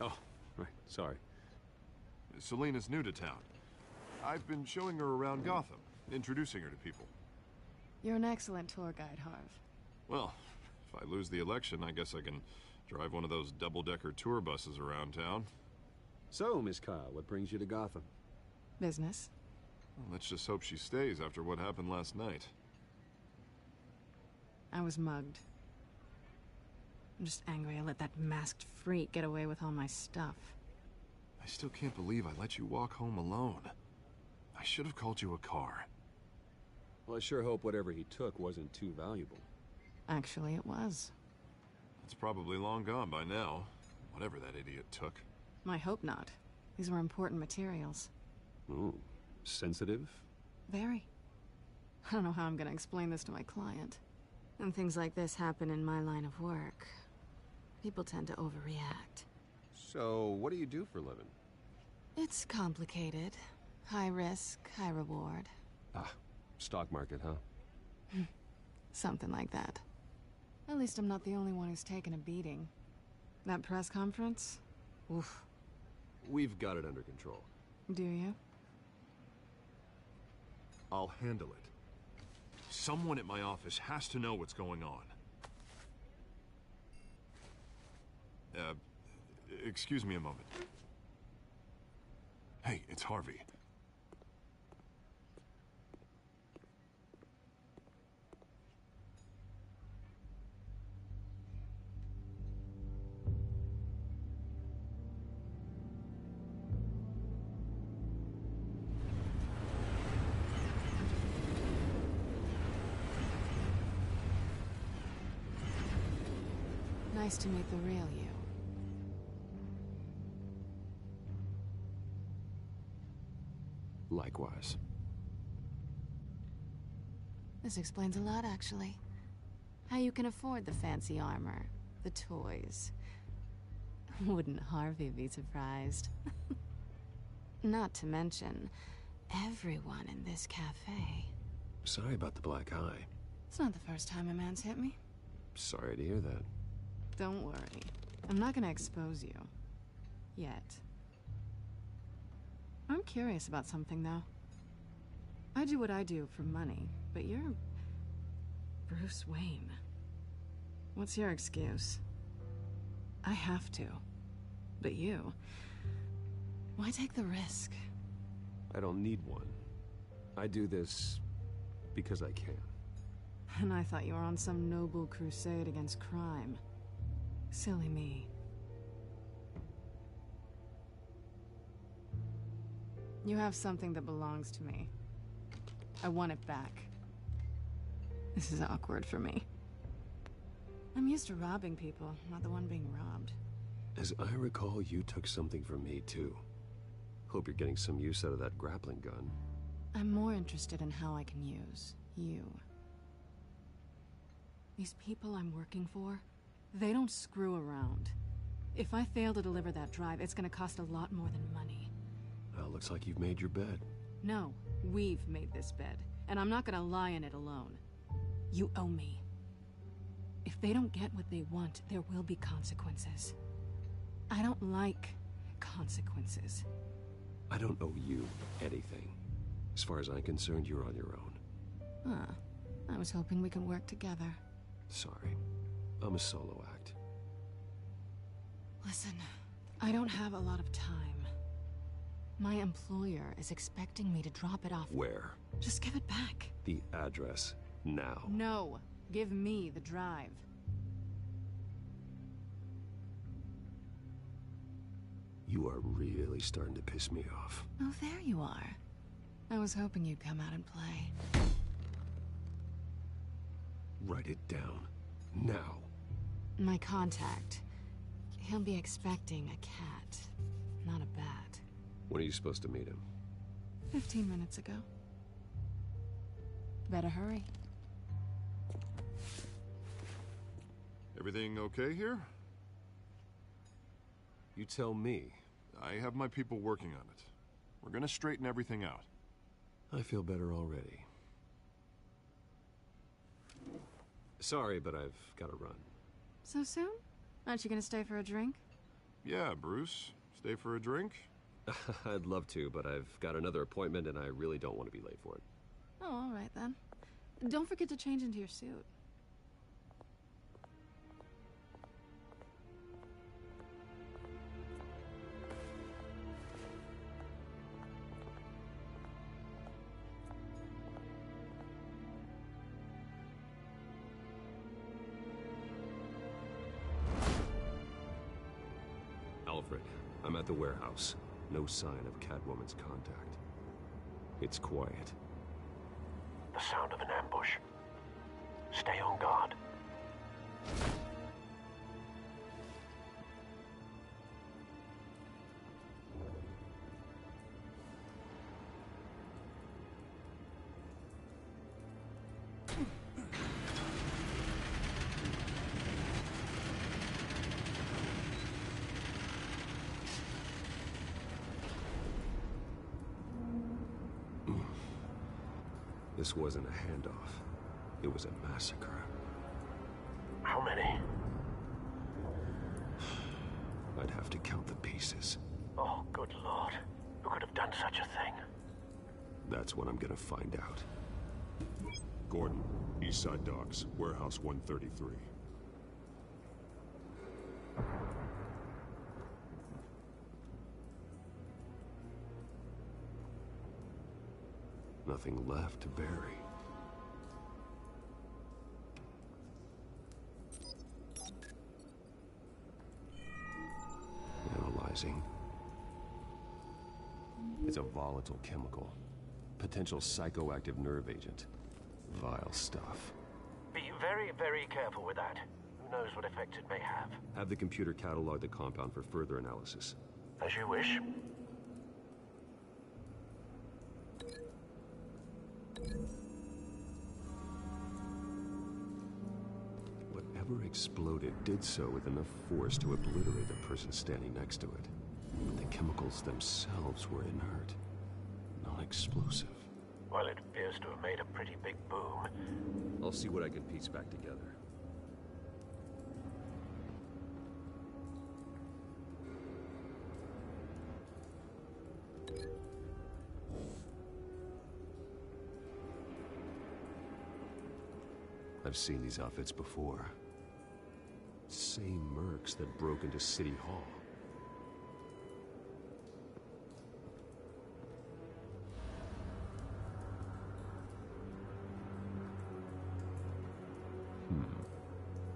Oh, right. Sorry. Selina's new to town. I've been showing her around Gotham, introducing her to people. You're an excellent tour guide, Harv. Well, if I lose the election, I guess I can drive one of those double-decker tour buses around town. So, Miss Kyle, what brings you to Gotham? Business. Well, let's just hope she stays after what happened last night. I was mugged. I'm just angry I let that masked freak get away with all my stuff. I still can't believe I let you walk home alone. I should have called you a car. Well, I sure hope whatever he took wasn't too valuable. Actually, it was. It's probably long gone by now, whatever that idiot took. I hope not. These were important materials. Ooh, sensitive? Very. I don't know how I'm gonna explain this to my client. When things like this happen in my line of work, people tend to overreact. So, what do you do for a living? It's complicated. High risk, high reward. Ah, stock market, huh? Something like that. At least I'm not the only one who's taken a beating. That press conference? Oof. We've got it under control. Do you? I'll handle it. Someone at my office has to know what's going on. Excuse me a moment. Hey, it's Harvey. Nice to meet the real you. Likewise. This explains a lot, actually. How you can afford the fancy armor, the toys. Wouldn't Harvey be surprised? Not to mention, everyone in this cafe. Sorry about the black eye. It's not the first time a man's hit me. Sorry to hear that. Don't worry. I'm not gonna expose you. Yet. I'm curious about something, though. I do what I do for money, but you're... Bruce Wayne. What's your excuse? I have to. But you... Why take the risk? I don't need one. I do this because I can. And I thought you were on some noble crusade against crime. Silly me. You have something that belongs to me. I want it back. This is awkward for me. I'm used to robbing people, not the one being robbed. As I recall, you took something from me, too. Hope you're getting some use out of that grappling gun. I'm more interested in how I can use you. These people I'm working for, they don't screw around. If I fail to deliver that drive, it's gonna cost a lot more than money. Well, looks like you've made your bed. No, we've made this bed, and I'm not gonna lie in it alone. You owe me. If they don't get what they want, there will be consequences. I don't like consequences. I don't owe you anything. As far as I'm concerned, you're on your own. Huh. I was hoping we could work together. Sorry. I'm a solo act. Listen, I don't have a lot of time. My employer is expecting me to drop it off. Where? Just give it back. The address, now. No. Give me the drive. You are really starting to piss me off. Oh, there you are. I was hoping you'd come out and play. Write it down. Now. My contact. He'll be expecting a cat, not a bat. When are you supposed to meet him? 15 minutes ago. Better hurry. Everything okay here? You tell me. I have my people working on it. We're gonna straighten everything out. I feel better already. Sorry, but I've got to run. So soon? Aren't you gonna stay for a drink? Yeah, Bruce. Stay for a drink? I'd love to, but I've got another appointment and I really don't want to be late for it. Oh, all right then. Don't forget to change into your suit. Alfred, I'm at the warehouse. No sign of Catwoman's contact. It's quiet. The sound of an ambush. Stay on guard. This wasn't a handoff. It was a massacre. How many? I'd have to count the pieces. Oh, good lord. Who could have done such a thing? That's what I'm gonna find out. Gordon, Eastside Docks, Warehouse 133. Nothing left to bury. Analyzing. It's a volatile chemical. Potential psychoactive nerve agent. Vile stuff. Be very, very careful with that. Who knows what effect it may have. Have the computer catalog the compound for further analysis. As you wish. Whatever exploded did so with enough force to obliterate the person standing next to it. But the chemicals themselves were inert, non-explosive. Well, it appears to have made a pretty big boom. I'll see what I can piece back together. I've seen these outfits before. Same mercs that broke into City Hall.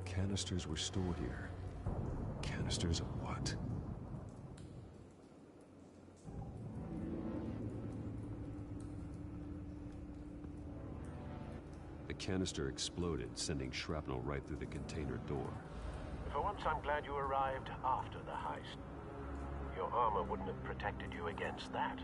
Canisters were stored here. Canisters of what? The canister exploded, sending shrapnel right through the container door. For once, I'm glad you arrived after the heist. Your armor wouldn't have protected you against that.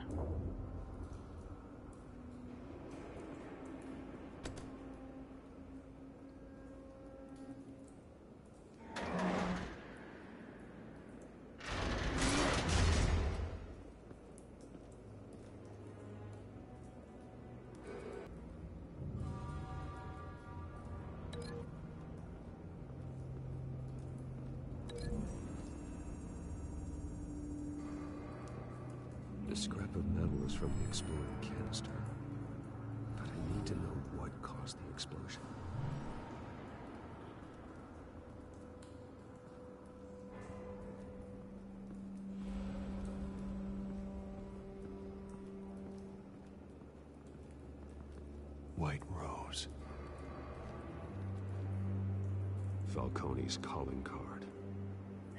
The scrap of metal is from the exploded canister. But I need to know what caused the explosion. White Rose. Falcone's calling card.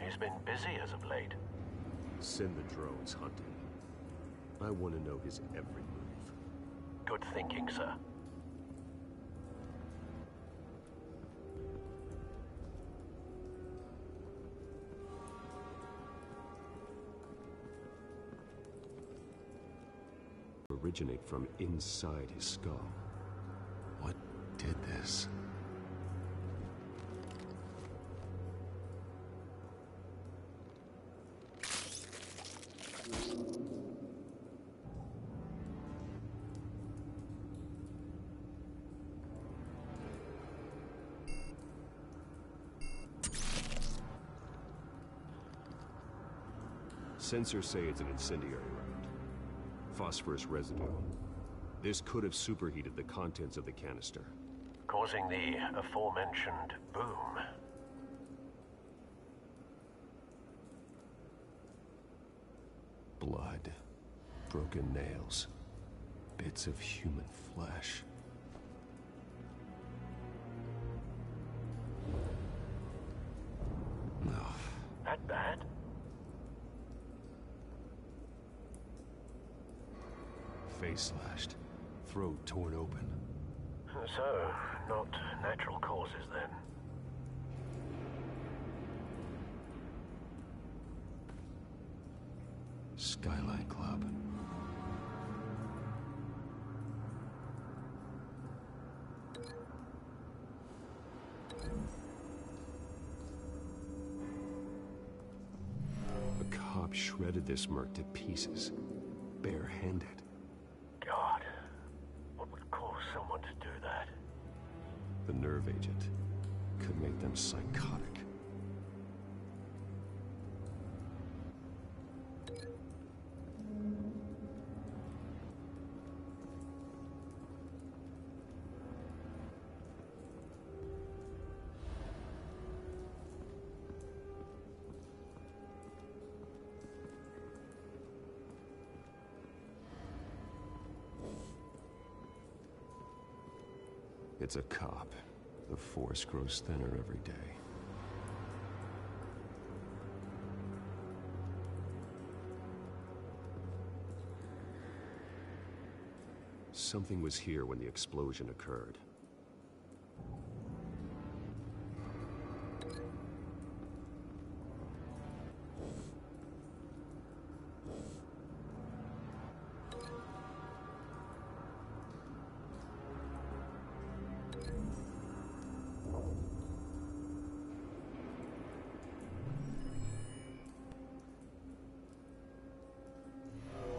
He's been busy as of late. Send the drones hunting. I want to know his every move. Good thinking, sir. Originate from inside his skull. What did this? Sensors say it's an incendiary round. Phosphorus residue. This could have superheated the contents of the canister. Causing the aforementioned boom. Blood. Broken nails. Bits of human flesh. No. That bad? Face slashed. Throat torn open. So, not natural causes then. Skylight Club. A cop shredded this merc to pieces, barehanded. God, what would cause someone to do that? The nerve agent could make them psychotic. It's a cop. The force grows thinner every day. Something was here when the explosion occurred.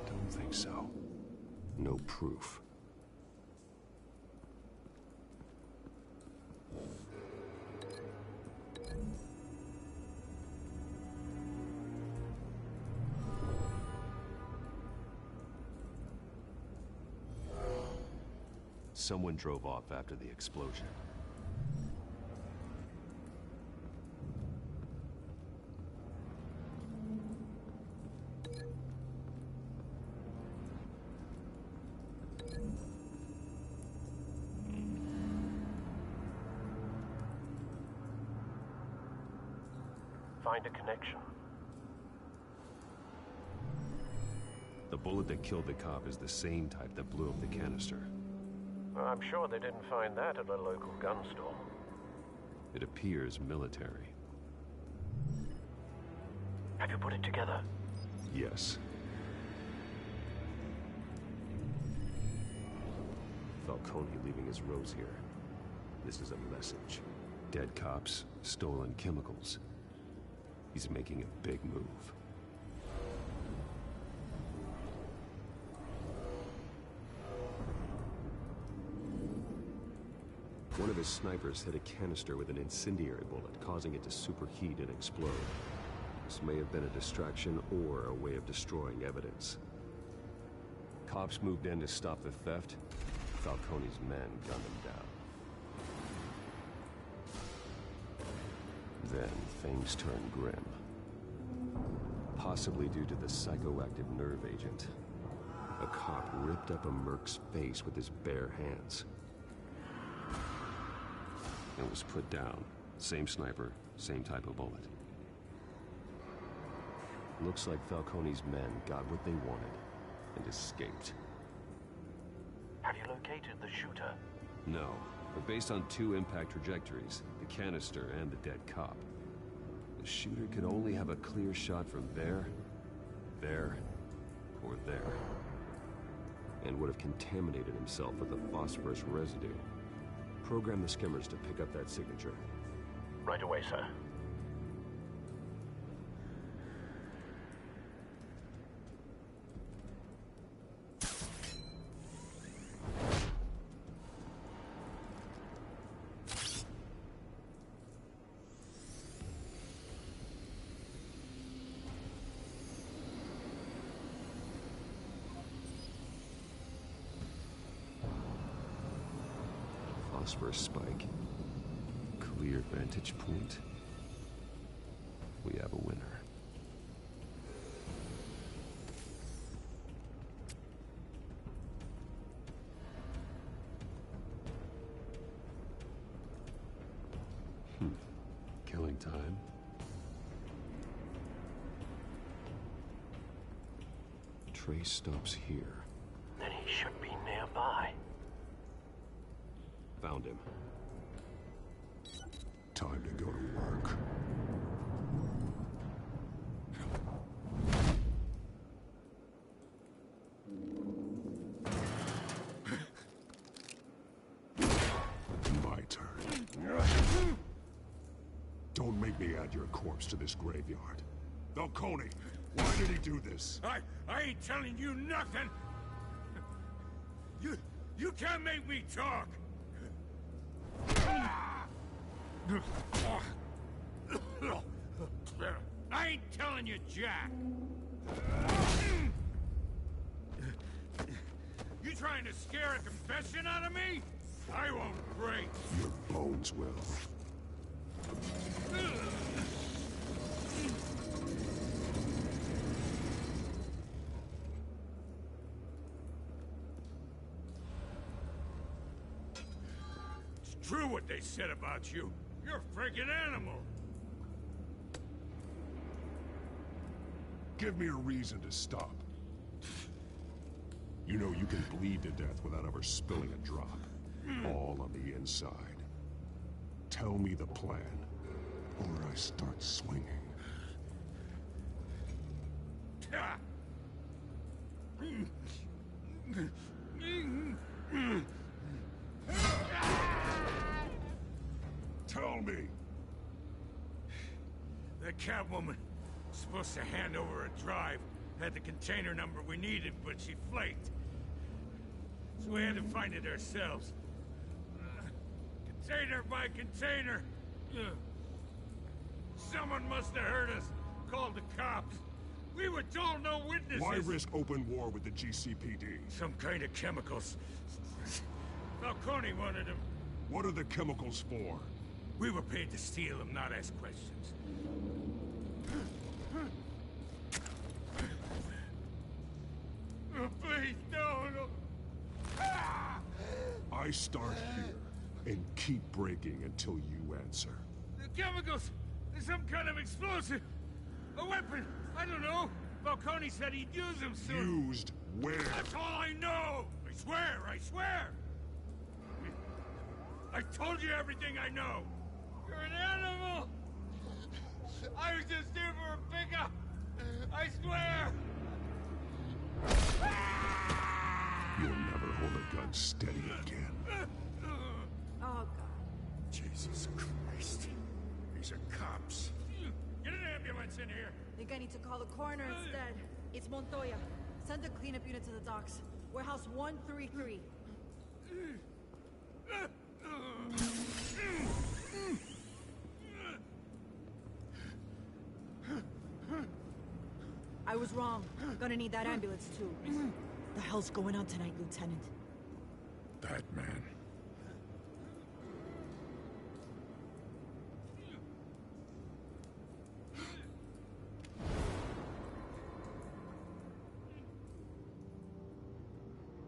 Don't think so. No proof. Someone drove off after the explosion. find a connection. The bullet that killed the cop is the same type that blew up the canister. I'm sure they didn't find that at a local gun store. It appears military. Have you put it together? Yes. Falcone leaving his rose here. This is a message. Dead cops, stolen chemicals. He's making a big move. One of his snipers hit a canister with an incendiary bullet, causing it to superheat and explode. This may have been a distraction or a way of destroying evidence. Cops moved in to stop the theft. Falcone's men gunned him down. Then things turned grim. Possibly due to the psychoactive nerve agent. A cop ripped up a merc's face with his bare hands. And was put down. Same sniper, same type of bullet. Looks like Falcone's men got what they wanted and escaped. Have you located the shooter? No, but based on two impact trajectories, the canister and the dead cop, the shooter could only have a clear shot from there, or there. And would have contaminated himself with the phosphorus residue. Program the skimmers to pick up that signature. Right away, sir. Phosphorus spike. Clear vantage point. We have a winner. Killing time. Trace stops here. Then he should be nearby. Found him. Time to go to work. My turn. Don't make me add your corpse to this graveyard. Falcone, why did he do this? I ain't telling you nothing! You can't make me talk! I ain't telling you, Jack! You trying to scare a confession out of me? I won't break! Your bones will. It's true what they said about you. You're a freaking animal! Give me a reason to stop. You know you can bleed to death without ever spilling a drop. All on the inside. Tell me the plan, or I start swinging. Tell me! That Catwoman was supposed to hand over a drive. Had the container number we needed, but she flaked. So we had to find it ourselves. Container by container. Someone must have heard us. Called the cops. We were told no witnesses. Why risk open war with the GCPD? Some kind of chemicals. Falcone wanted them. What are the chemicals for? We were paid to steal them, not ask questions. Oh, please, no. I start here and keep breaking until you answer. The chemicals! Some kind of explosive. A weapon. I don't know. Falcone said he'd use them soon. Used where? That's all I know. I swear. I swear. I told you everything I know. You're an animal. I was just here for a pickup. I swear. You'll never hold a gun steady again. Oh, God. Jesus Christ. These are cops. Get an ambulance in here. Think I need to call the coroner instead. It's Montoya. Send the cleanup unit to the docks. Warehouse 133. I was wrong. Gonna need that ambulance too. The hell's going on tonight, Lieutenant? BatMan.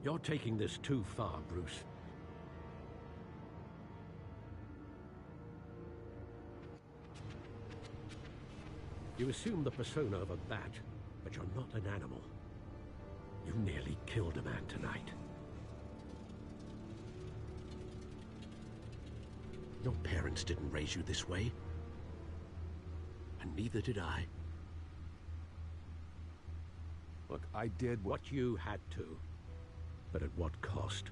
You're taking this too far, Bruce. You assume the persona of a bat, but you're not an animal. You nearly killed a man tonight. Your parents didn't raise you this way. And neither did I. Look, I did what you had to. But at what cost?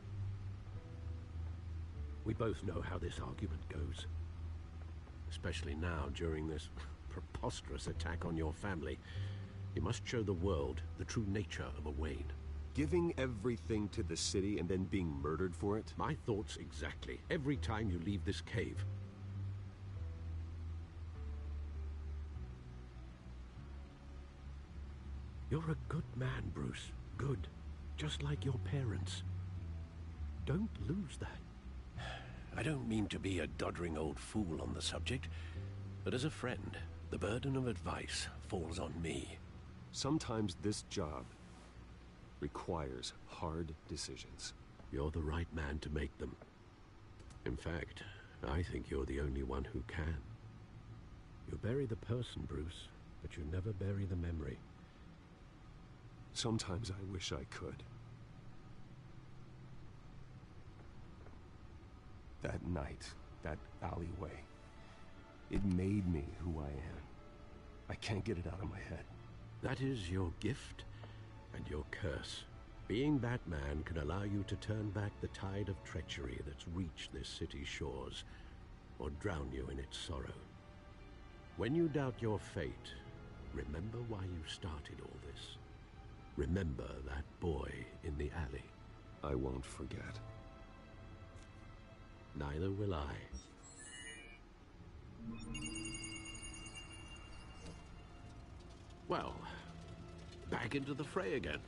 We both know how this argument goes. Especially now, during this preposterous attack on your family. You must show the world the true nature of a Wayne. Giving everything to the city and then being murdered for it? My thoughts exactly. Every time you leave this cave. You're a good man, Bruce. Good. Just like your parents. Don't lose that. I don't mean to be a doddering old fool on the subject, but as a friend, the burden of advice falls on me. Sometimes this job requires hard decisions. You're the right man to make them. In fact, I think you're the only one who can. You bury the person, Bruce, but you never bury the memory. Sometimes I wish I could. That night, that alleyway, it made me who I am. I can't get it out of my head. That is your gift and your curse. Being BatMan can allow you to turn back the tide of treachery that's reached this city's shores, or drown you in its sorrow. When you doubt your fate, remember why you started all this. Remember that boy in the alley. I won't forget. Neither will I. Well, back into the fray again.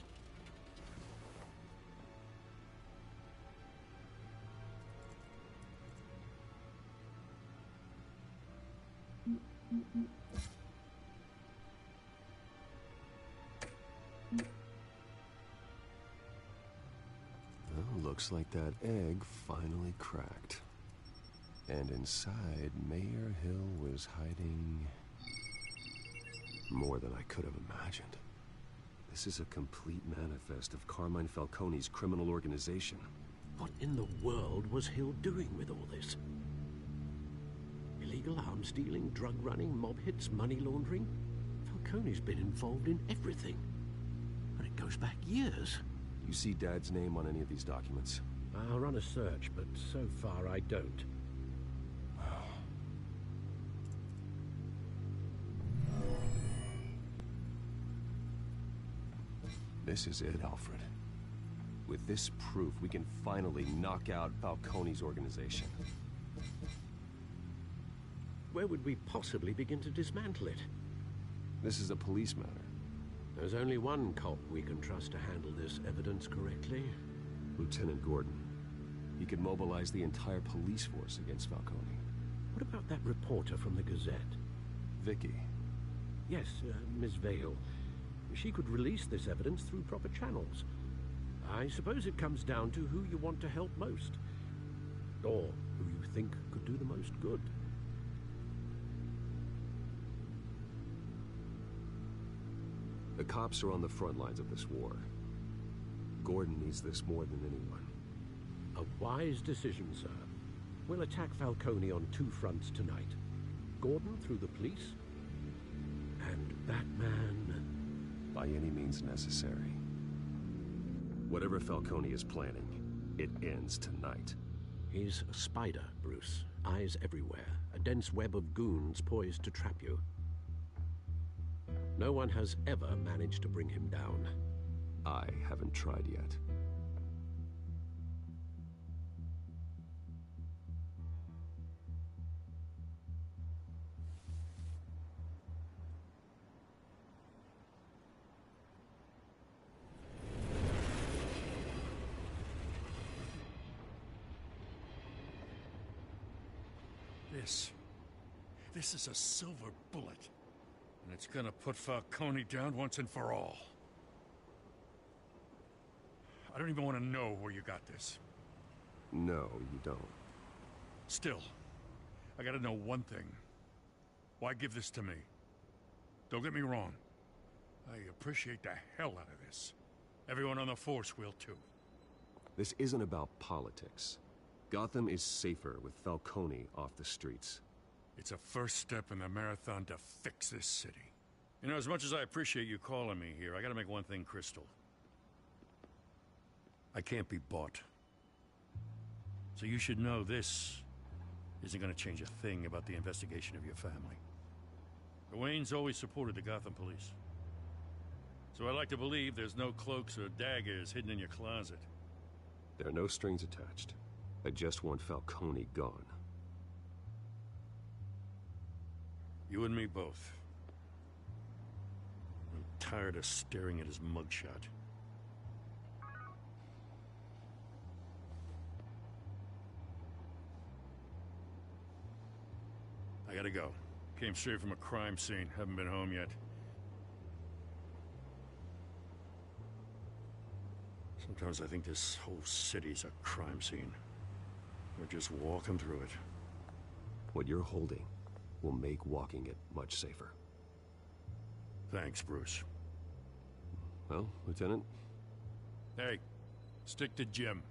Well, looks like that egg finally cracked. And inside, Mayor Hill was hiding more than I could have imagined. This is a complete manifest of Carmine Falcone's criminal organization. What in the world was Hill doing with all this? Illegal arms dealing, drug running, mob hits, money laundering? Falcone's been involved in everything. And it goes back years. You see Dad's name on any of these documents? I'll run a search, but so far I don't. This is it, Alfred. With this proof, we can finally knock out Falcone's organization. Where would we possibly begin to dismantle it? This is a police matter. There's only one cop we can trust to handle this evidence correctly. Lieutenant Gordon. He could mobilize the entire police force against Falcone. What about that reporter from the Gazette? Vicky. Yes, Miss Vale. She could release this evidence through proper channels. I suppose it comes down to who you want to help most. Or who you think could do the most good. The cops are on the front lines of this war. Gordon needs this more than anyone. A wise decision, sir. We'll attack Falcone on two fronts tonight. Gordon through the police, and BatMan... by any means necessary. Whatever Falcone is planning, it ends tonight. He's a spider, Bruce. Eyes everywhere. A dense web of goons poised to trap you. No one has ever managed to bring him down. I haven't tried yet. This is a silver bullet. And it's gonna put Falcone down once and for all. I don't even want to know where you got this. No, you don't. Still, I gotta know one thing. Why give this to me? Don't get me wrong. I appreciate the hell out of this. Everyone on the force will too. This isn't about politics. Gotham is safer with Falcone off the streets. It's a first step in the marathon to fix this city. You know, as much as I appreciate you calling me here, I gotta make one thing crystal. I can't be bought. So you should know this isn't gonna change a thing about the investigation of your family. The Waynes always supported the Gotham police. So I like to believe there's no cloaks or daggers hidden in your closet. There are no strings attached. I just want Falcone gone. You and me both. I'm tired of staring at his mugshot. I gotta go. Came straight from a crime scene. Haven't been home yet. Sometimes I think this whole city's a crime scene. We're just walking through it. What you're holding will make walking it much safer. Thanks, Bruce. Well, Lieutenant? Hey, stick to Jim.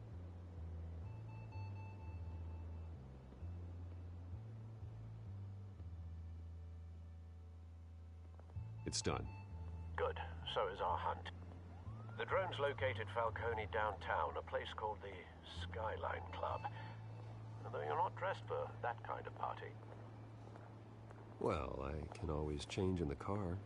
It's done. Good. So is our hunt. The drones located Falcone downtown, a place called the Skyline Club. Although you're not dressed for that kind of party. Well, I can always change in the car.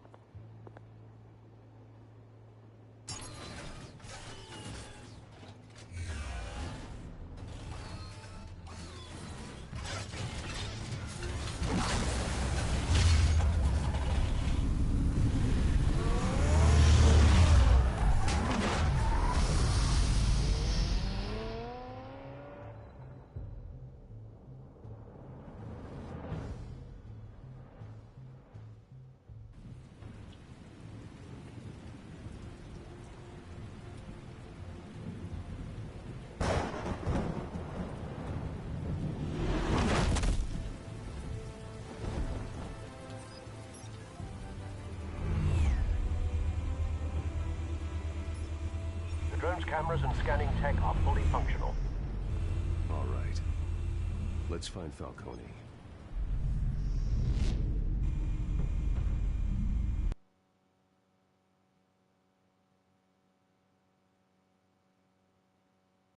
Drone's cameras and scanning tech are fully functional. All right. Let's find Falcone.